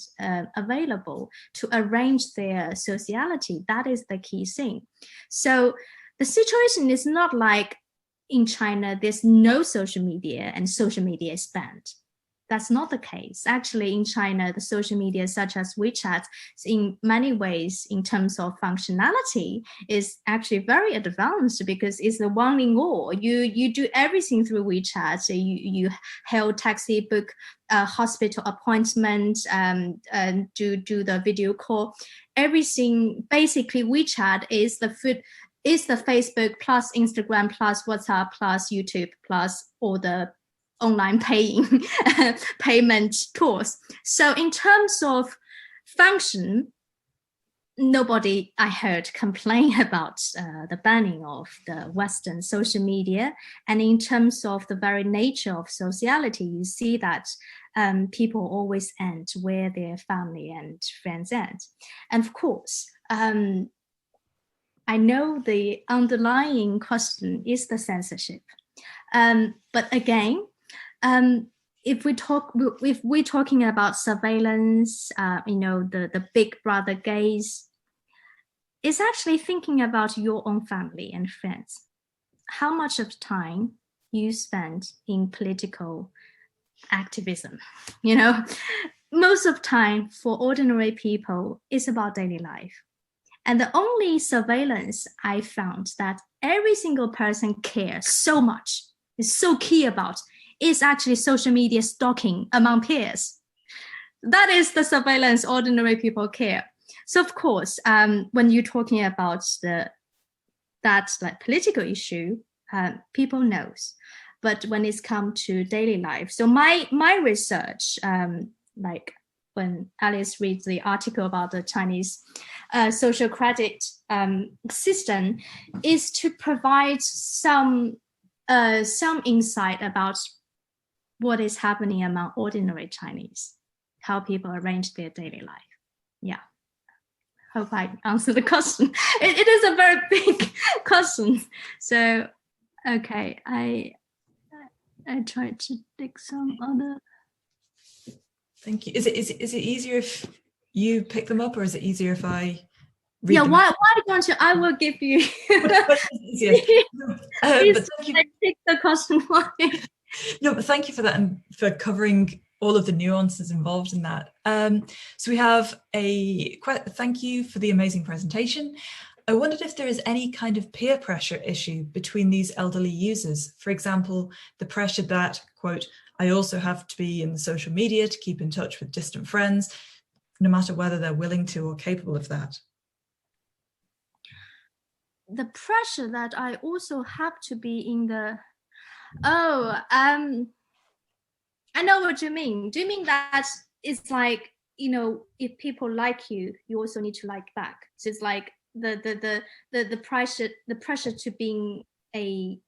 available to arrange their sociality, that is the key thing. So the situation is not like in China, there's no social media and social media is banned. That's not the case. Actually, in China, the social media such as WeChat, in many ways, in terms of functionality, is actually very advanced because it's the one in all. You do everything through WeChat. So you hail taxi, book a hospital appointment, and do the video call. Everything, basically, WeChat is the Facebook plus Instagram plus WhatsApp plus YouTube plus all the online payment tools. So in terms of function, nobody I heard complain about the banning of the Western social media. And in terms of the very nature of sociality, you see that people always end where their family and friends end. And of course, I know the underlying question is the censorship. But again, if we're talking about surveillance, the big brother gaze, it's actually thinking about your own family and friends. How much of time you spend in political activism? Most of time for ordinary people is about daily life. And the only surveillance I found that every single person cares so much, is so key about, is actually social media stalking among peers. That is the surveillance ordinary people care. So of course, when you're talking about that political issue, people knows. But when it's come to daily life, so my research, when Alice reads the article about the Chinese social credit system, is to provide some insight about what is happening among ordinary Chinese, how people arrange their daily life. Yeah, hope I answered the question. It is a very big question. So, okay, I tried to dig some other. Thank you. Is it easier if you pick them up, or is it easier if I read them? Why don't you? I will give you. What's easier? Please take the question for me. No, but thank you for that and for covering all of the nuances involved in that. So we have thank you for the amazing presentation. I wondered if there is any kind of peer pressure issue between these elderly users. For example, the pressure that, quote, I also have to be in the social media to keep in touch with distant friends, no matter whether they're willing to or capable of that. The pressure that I also have to be in the, I know what you mean. Do you mean that it's like, if people like you, you also need to like back? So it's like the pressure to being a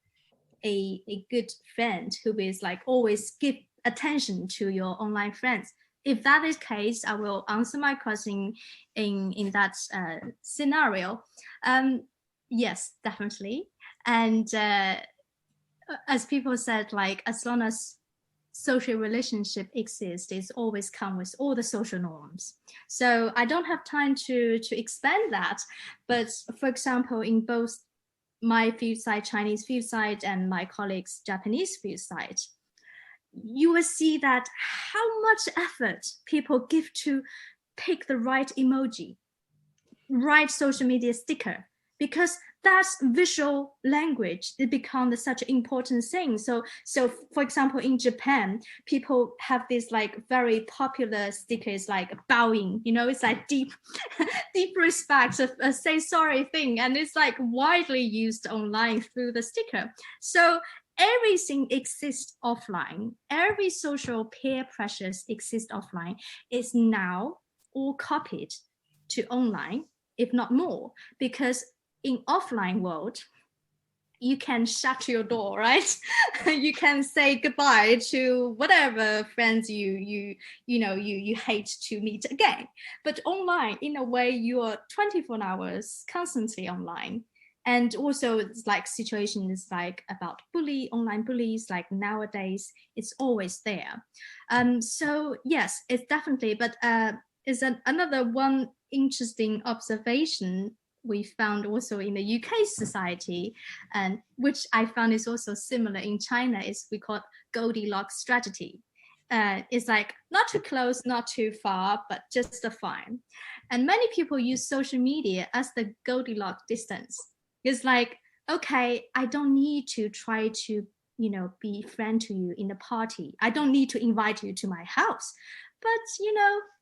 good friend who is like always give attention to your online friends. If that is the case, I will answer my question in that scenario. Yes, definitely. And as people said, like as long as social relationship exists, it's always come with all the social norms. So I don't have time to expand that. But for example, in both my field site, Chinese field site, and my colleagues' Japanese field site, you will see that how much effort people give to pick the right emoji, right social media sticker, because that's visual language. It becomes such an important thing. So for example, in Japan, people have this like very popular stickers like bowing, it's like deep respect, a say sorry thing. And it's like widely used online through the sticker. So everything exists offline. Every social peer pressures exist offline. Is now all copied to online, if not more, because in offline world, you can shut your door, right? You can say goodbye to whatever friends you hate to meet again. But online, in a way, you are 24 hours constantly online. And also, it's like situations like about online bullies, like nowadays, it's always there. So yes, it's definitely, but is another one interesting observation we found also in the UK society, and which I found is also similar in China, is we call Goldilocks Strategy. It's like not too close, not too far, but just fine. And many people use social media as the Goldilocks distance. It's like, okay, I don't need to try to, be friend to you in the party. I don't need to invite you to my house. But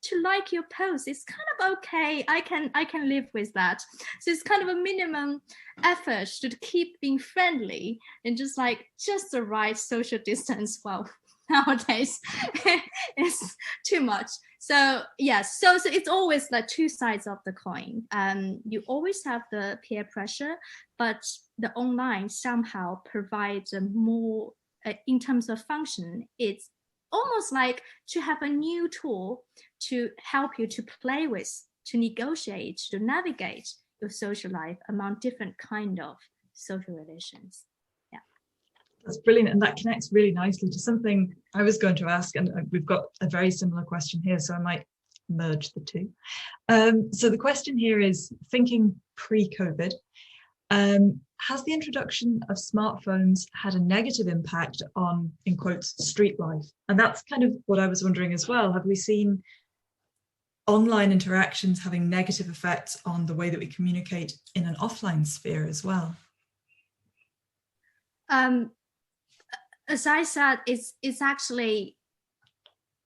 to like your post, it's kind of okay. I can live with that. So it's kind of a minimum effort to keep being friendly and just the right social distance. Well, nowadays it's too much. So yes, so it's always like two sides of the coin. You always have the peer pressure, but the online somehow provides a more in terms of function. It's almost like to have a new tool to help you to play with, to negotiate, to navigate your social life among different kind of social relations. Yeah. That's brilliant. And that connects really nicely to something I was going to ask. And we've got a very similar question here, so I might merge the two. So the question here is, thinking pre-COVID, has the introduction of smartphones had a negative impact on, in quotes, street life? And that's kind of what I was wondering as well. Have we seen online interactions having negative effects on the way that we communicate in an offline sphere as well? As I said, it's actually,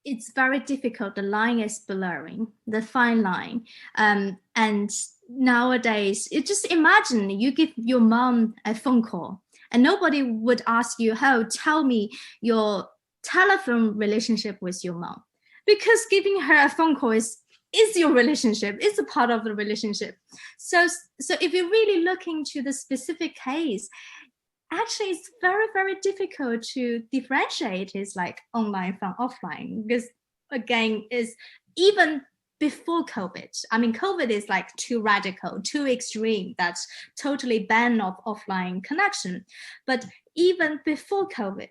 it's very difficult. The line is blurring, the fine line. And nowadays, just imagine you give your mom a phone call and nobody would ask you, oh, tell me your telephone relationship with your mom. Because giving her a phone call is your relationship, it's a part of the relationship. So if you're really looking to the specific case, actually it's very, very difficult to differentiate is like online from offline, because again, is even before COVID. I mean, COVID is like too radical, too extreme. That's totally ban of offline connection. But even before COVID,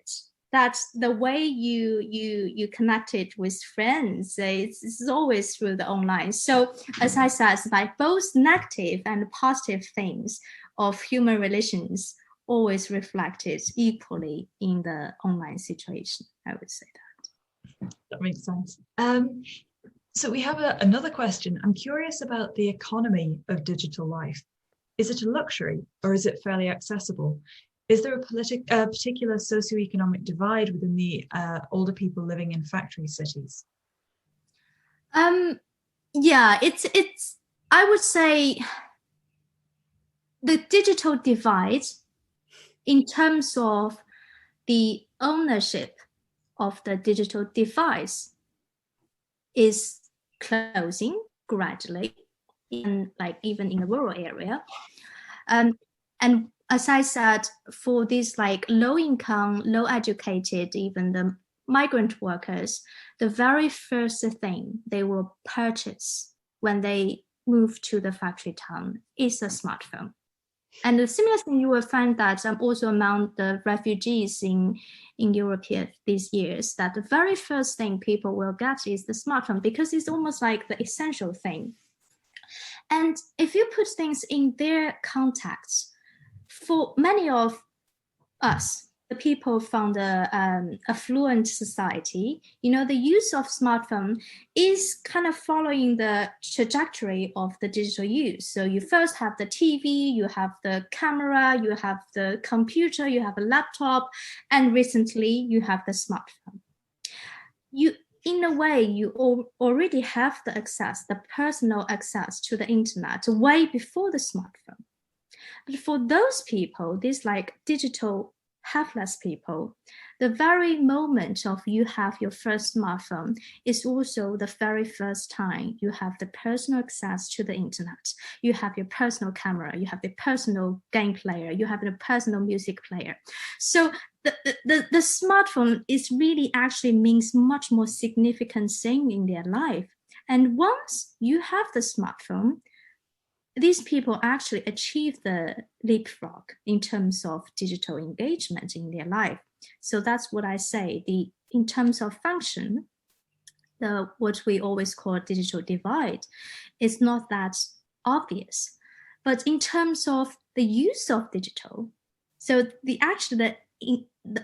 that's the way you connected with friends. It's always through the online. So as I said, it's like both negative and positive things of human relations always reflected equally in the online situation, I would say that. That makes sense. So we have another question. I'm curious about the economy of digital life. Is it a luxury or is it fairly accessible? Is there a particular socioeconomic divide within the older people living in factory cities? Yeah, it's. I would say the digital divide, in terms of the ownership of the digital device, is closing gradually, even in the rural area, and as I said, for these like low income, low educated, even the migrant workers, the very first thing they will purchase when they move to the factory town is a smartphone. And the similar thing you will find that also among the refugees in Europe these years, that the very first thing people will get is the smartphone, because it's almost like the essential thing. And if you put things in their context, for many of us, people from the affluent society, the use of smartphone is kind of following the trajectory of the digital use. So you first have the TV, you have the camera, you have the computer, you have a laptop, and recently you have the smartphone. In a way, you already have the personal access to the internet way before the smartphone. But for those people, these like digital helpless people, the very moment of you have your first smartphone is also the very first time you have the personal access to the internet. You have your personal camera, you have the personal game player, you have the personal music player. So the smartphone is really actually means much more significant thing in their life. And once you have the smartphone, these people actually achieve the leapfrog in terms of digital engagement in their life. So that's what I say. In terms of function, what we always call digital divide is not that obvious. But in terms of the use of digital, so the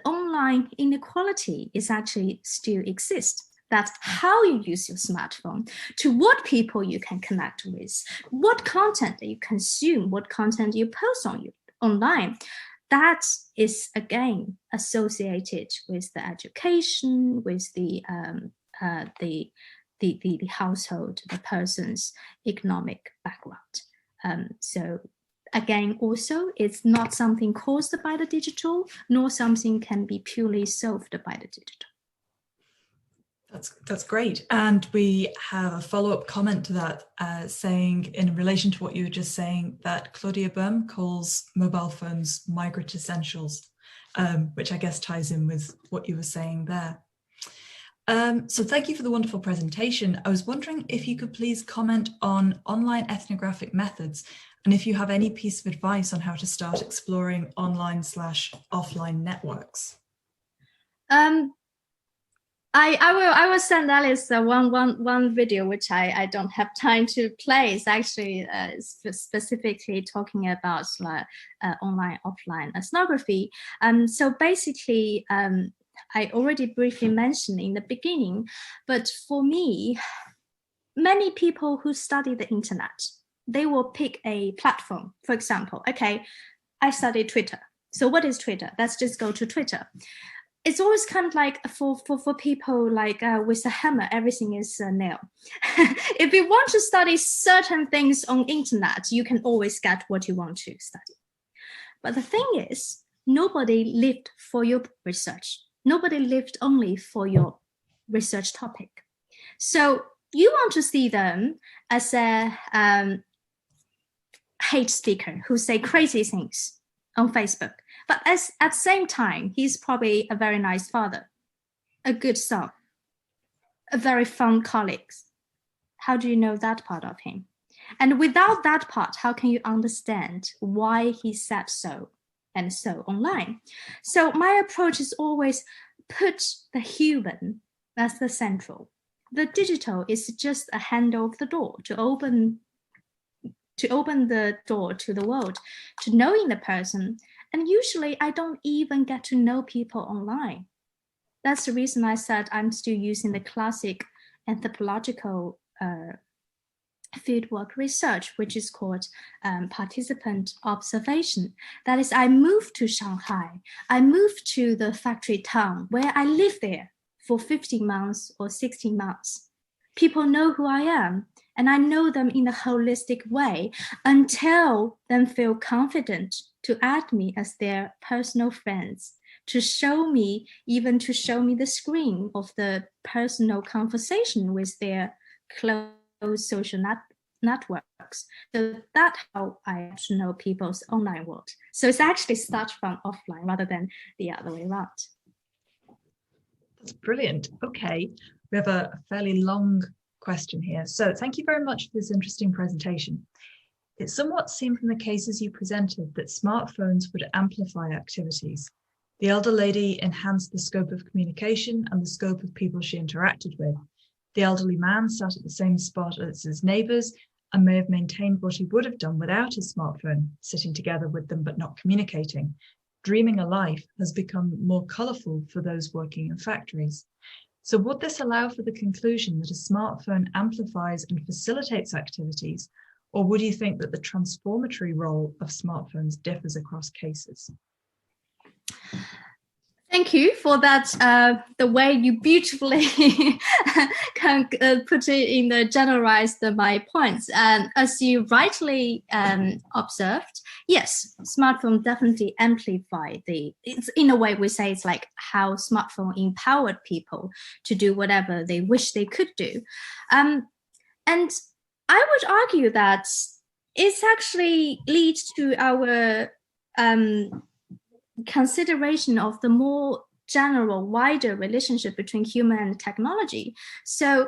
online inequality is actually still exists. That's how you use your smartphone, to what people you can connect with, what content that you consume, what content you post online. That is again associated with the education, with the household, the person's economic background. So again, also, it's not something caused by the digital, nor something can be purely solved by the digital. That's great. And we have a follow-up comment to that saying, in relation to what you were just saying, that Claudia Böhm calls mobile phones migrant essentials, which I guess ties in with what you were saying there. So thank you for the wonderful presentation. I was wondering if you could please comment on online ethnographic methods, and if you have any piece of advice on how to start exploring online/offline networks. I will send Alice one video which I don't have time to play. It's actually specifically talking about online offline ethnography. So basically, I already briefly mentioned in the beginning, but for me, many people who study the internet, they will pick a platform. For example, okay, I study Twitter. So what is Twitter? Let's just go to Twitter. It's always kind of like for people like with a hammer, everything is a nail. If you want to study certain things on internet, you can always get what you want to study. But the thing is, nobody lived for your research. Nobody lived only for your research topic. So you want to see them as a hate speaker who say crazy things on Facebook. But at the same time, he's probably a very nice father, a good son, a very fun colleague. How do you know that part of him? And without that part, how can you understand why he said so and so online? So my approach is always put the human as the central. The digital is just a handle of the door to open the door to the world, to knowing the person. And usually I don't even get to know people online. That's the reason I said I'm still using the classic anthropological fieldwork research, which is called participant observation. That is, I moved to Shanghai. I moved to the factory town where I live there for 15 months or 16 months. People know who I am, and I know them in a holistic way until they feel confident to add me as their personal friends, to show me the screen of the personal conversation with their close social networks. So that's how I actually know people's online world. So it's actually start from offline rather than the other way around. That's brilliant. Okay, we have a fairly long question here. So thank you very much for this interesting presentation. It somewhat seemed from the cases you presented that smartphones would amplify activities. The elder lady enhanced the scope of communication and the scope of people she interacted with. The elderly man sat at the same spot as his neighbours and may have maintained what he would have done without his smartphone, sitting together with them but not communicating. dreaming a life has become more colourful for those working in factories. So would this allow for the conclusion that a smartphone amplifies and facilitates activities, or would you think that the transformatory role of smartphones differs across cases? Thank you for that, the way you beautifully can put it in the generalized my points. And as you rightly observed, yes, smartphone definitely amplify it's in a way we say it's like how smartphone empowered people to do whatever they wish they could do. And I would argue that it's actually leads to our consideration of the more general, wider relationship between human and technology. So,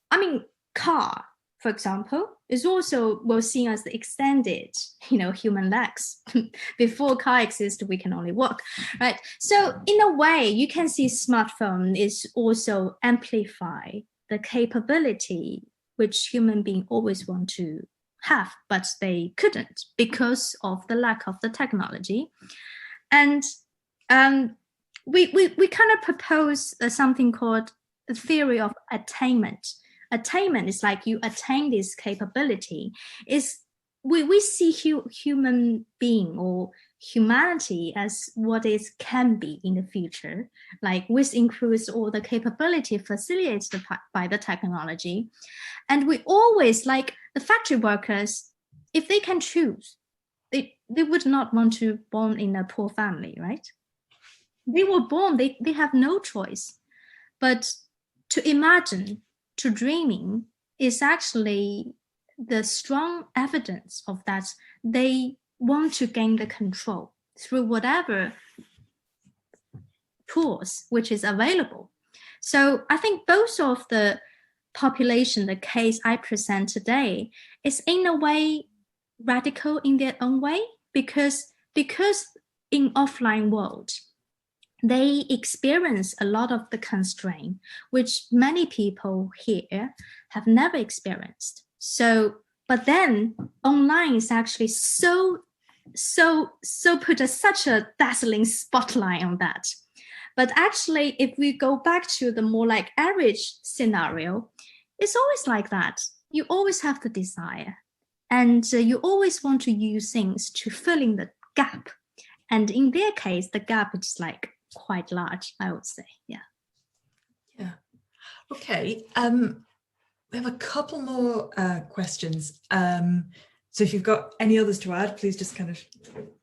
I mean, car, for example, is also seen as the extended, human legs. Before car existed, we can only walk, right? So, in a way, you can see smartphone is also amplify the capability which human beings always want to have, but they couldn't because of the lack of the technology. And we kind of propose something called the theory of attainment. Attainment is like you attain this capability. We see human being or humanity as what it can be in the future, like which includes all the capability facilitated by the technology. And we always, like the factory workers, if they can choose, they would not want to born in a poor family, right? They were born, they have no choice. But to imagine, to dreaming is actually the strong evidence of that they want to gain the control through whatever tools which is available. So I think both of the population, the case I present today, is in a way radical in their own way, because in offline world, they experience a lot of the constraint which many people here have never experienced. So, but then online is actually so put such a dazzling spotlight on that. But actually, if we go back to the more like average scenario, it's always like that. You always have the desire, and you always want to use things to fill in the gap. And in their case, the gap is like quite large, I would say. Yeah. Okay. We have a couple more questions. So if you've got any others to add, please just kind of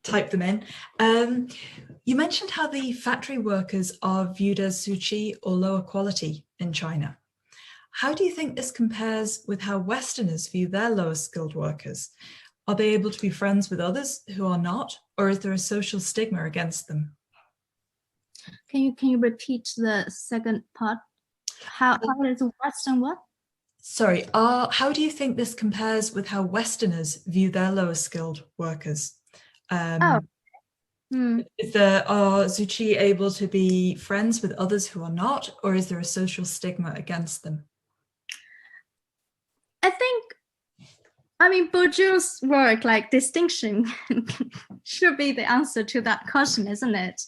type them in. You mentioned how the factory workers are viewed as suchi or lower quality in China. How do you think this compares with how Westerners view their lower skilled workers? Are they able to be friends with others who are not, or is there a social stigma against them? Can you repeat the second part? How is Western what? Sorry, how do you think this compares with how Westerners view their lower skilled workers? Are Zuchi able to be friends with others who are not, or is there a social stigma against them? I mean, Bourdieu's work, like distinction, should be the answer to that question, isn't it?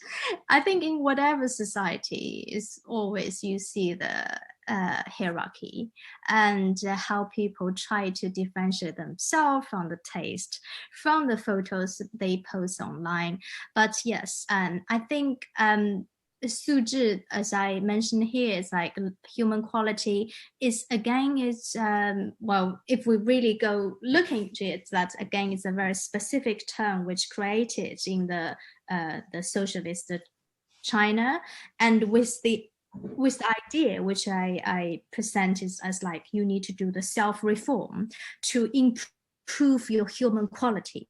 I think in whatever society is always you see the hierarchy and how people try to differentiate themselves from the taste, from the photos they post online. But yes, I think Suzhi, as I mentioned here, is like human quality is well, if we really go looking into it, that again is a very specific term which created in the socialist China, and with the idea which I present is as like you need to do the self-reform to improve your human quality,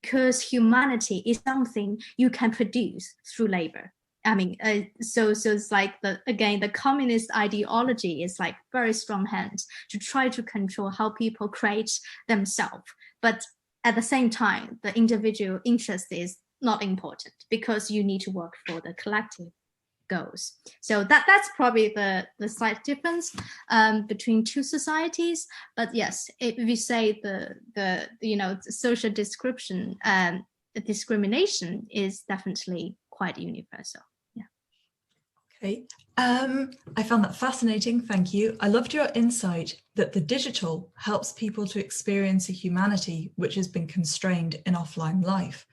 because humanity is something you can produce through labor. I mean, so it's like the communist ideology is like very strong hands to try to control how people create themselves. But at the same time, the individual interest is not important because you need to work for the collective goals. So that's probably the slight difference between two societies. But yes, if we say the social description, discrimination is definitely quite universal. Yeah. Okay. I found that fascinating. Thank you. I loved your insight that the digital helps people to experience a humanity which has been constrained in offline life.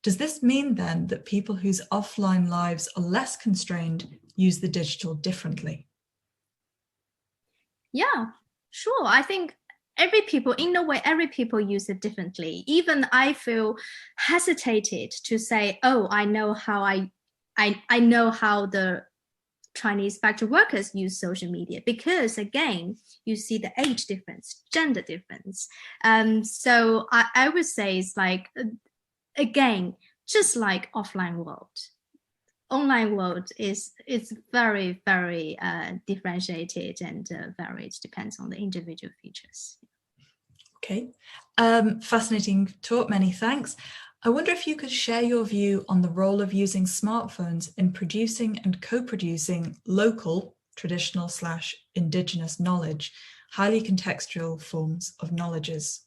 Does this mean then that people whose offline lives are less constrained use the digital differently? Yeah, sure. I think every people use it differently. Even I feel hesitated to say, oh, I know how the Chinese factory workers use social media, because again, you see the age difference, gender difference. So I would say it's like, again, just like offline world, online world is very, very differentiated and varied, depends on the individual features. Okay, fascinating talk, many thanks. I wonder if you could share your view on the role of using smartphones in producing and co-producing local, traditional / indigenous knowledge, highly contextual forms of knowledges.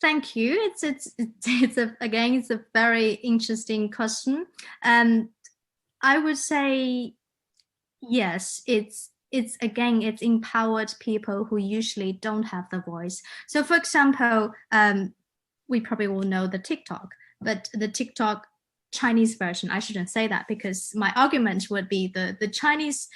Thank you. It's a very interesting question. I would say yes. It's empowered people who usually don't have the voice. So, for example, we probably all know the TikTok, but the TikTok Chinese version, I shouldn't say that, because my argument would be the Chinese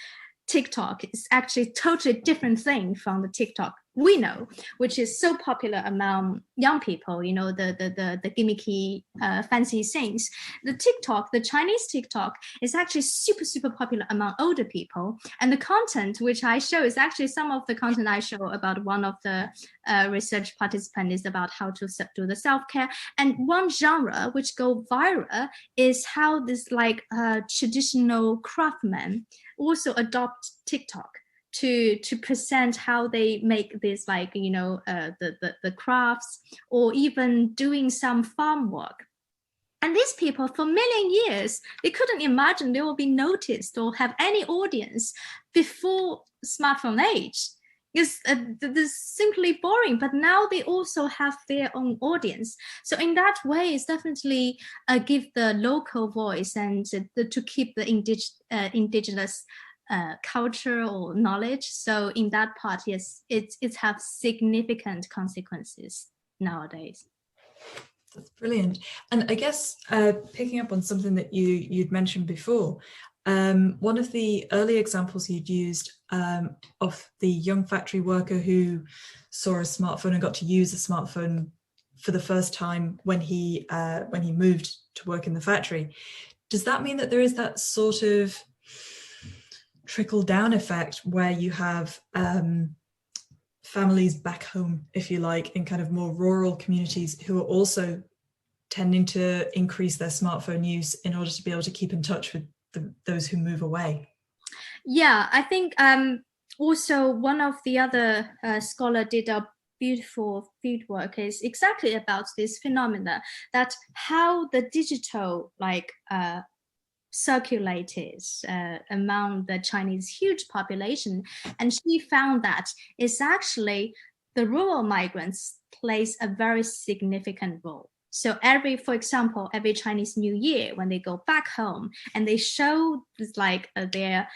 TikTok is actually totally different thing from the TikTok we know, which is so popular among young people, you know, the gimmicky, fancy things. The Chinese TikTok is actually super, super popular among older people. And the content which I show is actually some of the content I show about one of the research participants is about how to do the self-care. And one genre which go viral is how this like traditional craftsmen also adopt TikTok to present how they make this, like, you know, the crafts, or even doing some farm work. And these people, for a million years, they couldn't imagine they will be noticed or have any audience before smartphone age. It's simply boring, but now they also have their own audience. So in that way, it's definitely give the local voice and to keep the indigenous culture or knowledge. So in that part, yes, it has significant consequences nowadays. That's brilliant. And I guess picking up on something that you'd mentioned before, one of the early examples you'd used of the young factory worker who saw a smartphone and got to use a smartphone for the first time when he moved to work in the factory. Does that mean that there is that sort of trickle-down effect where you have families back home, if you like, in kind of more rural communities who are also tending to increase their smartphone use in order to be able to keep in touch with those who move away? Yeah, I think also one of the other scholar did a beautiful field work is exactly about this phenomena, that how the digital circulated among the Chinese huge population. And she found that it's actually the rural migrants plays a very significant role. So for example, every Chinese New Year, when they go back home and they show their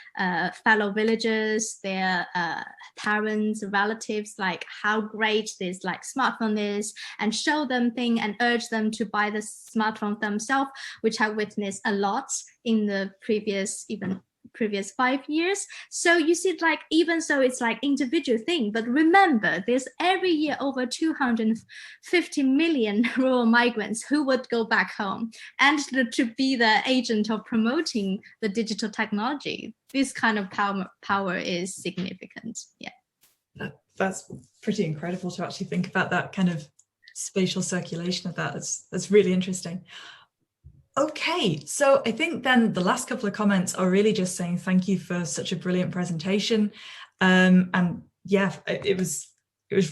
fellow villagers, their parents, relatives, like how great this smartphone is, and show them things and urge them to buy the smartphone themselves, which I witnessed a lot in the previous 5 years. So you see, even so it's individual thing, but remember there's every year over 250 million rural migrants who would go back home, and to be the agent of promoting the digital technology, this kind of power is significant. Yeah, that's pretty incredible to actually think about that kind of spatial circulation of that. That's really interesting. Okay, so I think then the last couple of comments are really just saying thank you for such a brilliant presentation. And yeah, it was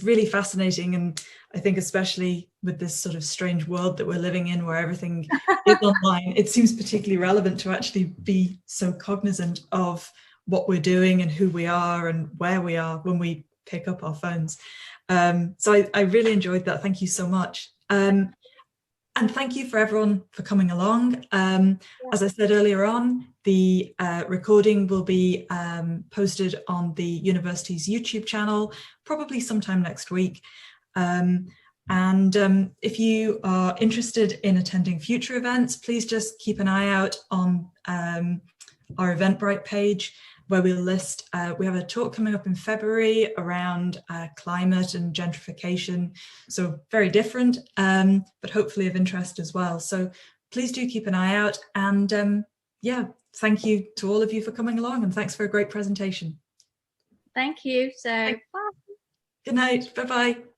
really fascinating. And I think especially with this sort of strange world that we're living in where everything is online, it seems particularly relevant to actually be so cognizant of what we're doing and who we are and where we are when we pick up our phones. So I really enjoyed that. Thank you so much. And thank you for everyone for coming along. As I said earlier on, the recording will be posted on the university's YouTube channel, probably sometime next week. If you are interested in attending future events, please just keep an eye out on our Eventbrite page, where we'll list, we have a talk coming up in February around climate and gentrification. So very different, but hopefully of interest as well. So please do keep an eye out. And yeah, thank you to all of you for coming along, and thanks for a great presentation. Thank you. So bye. Good night. Bye-bye.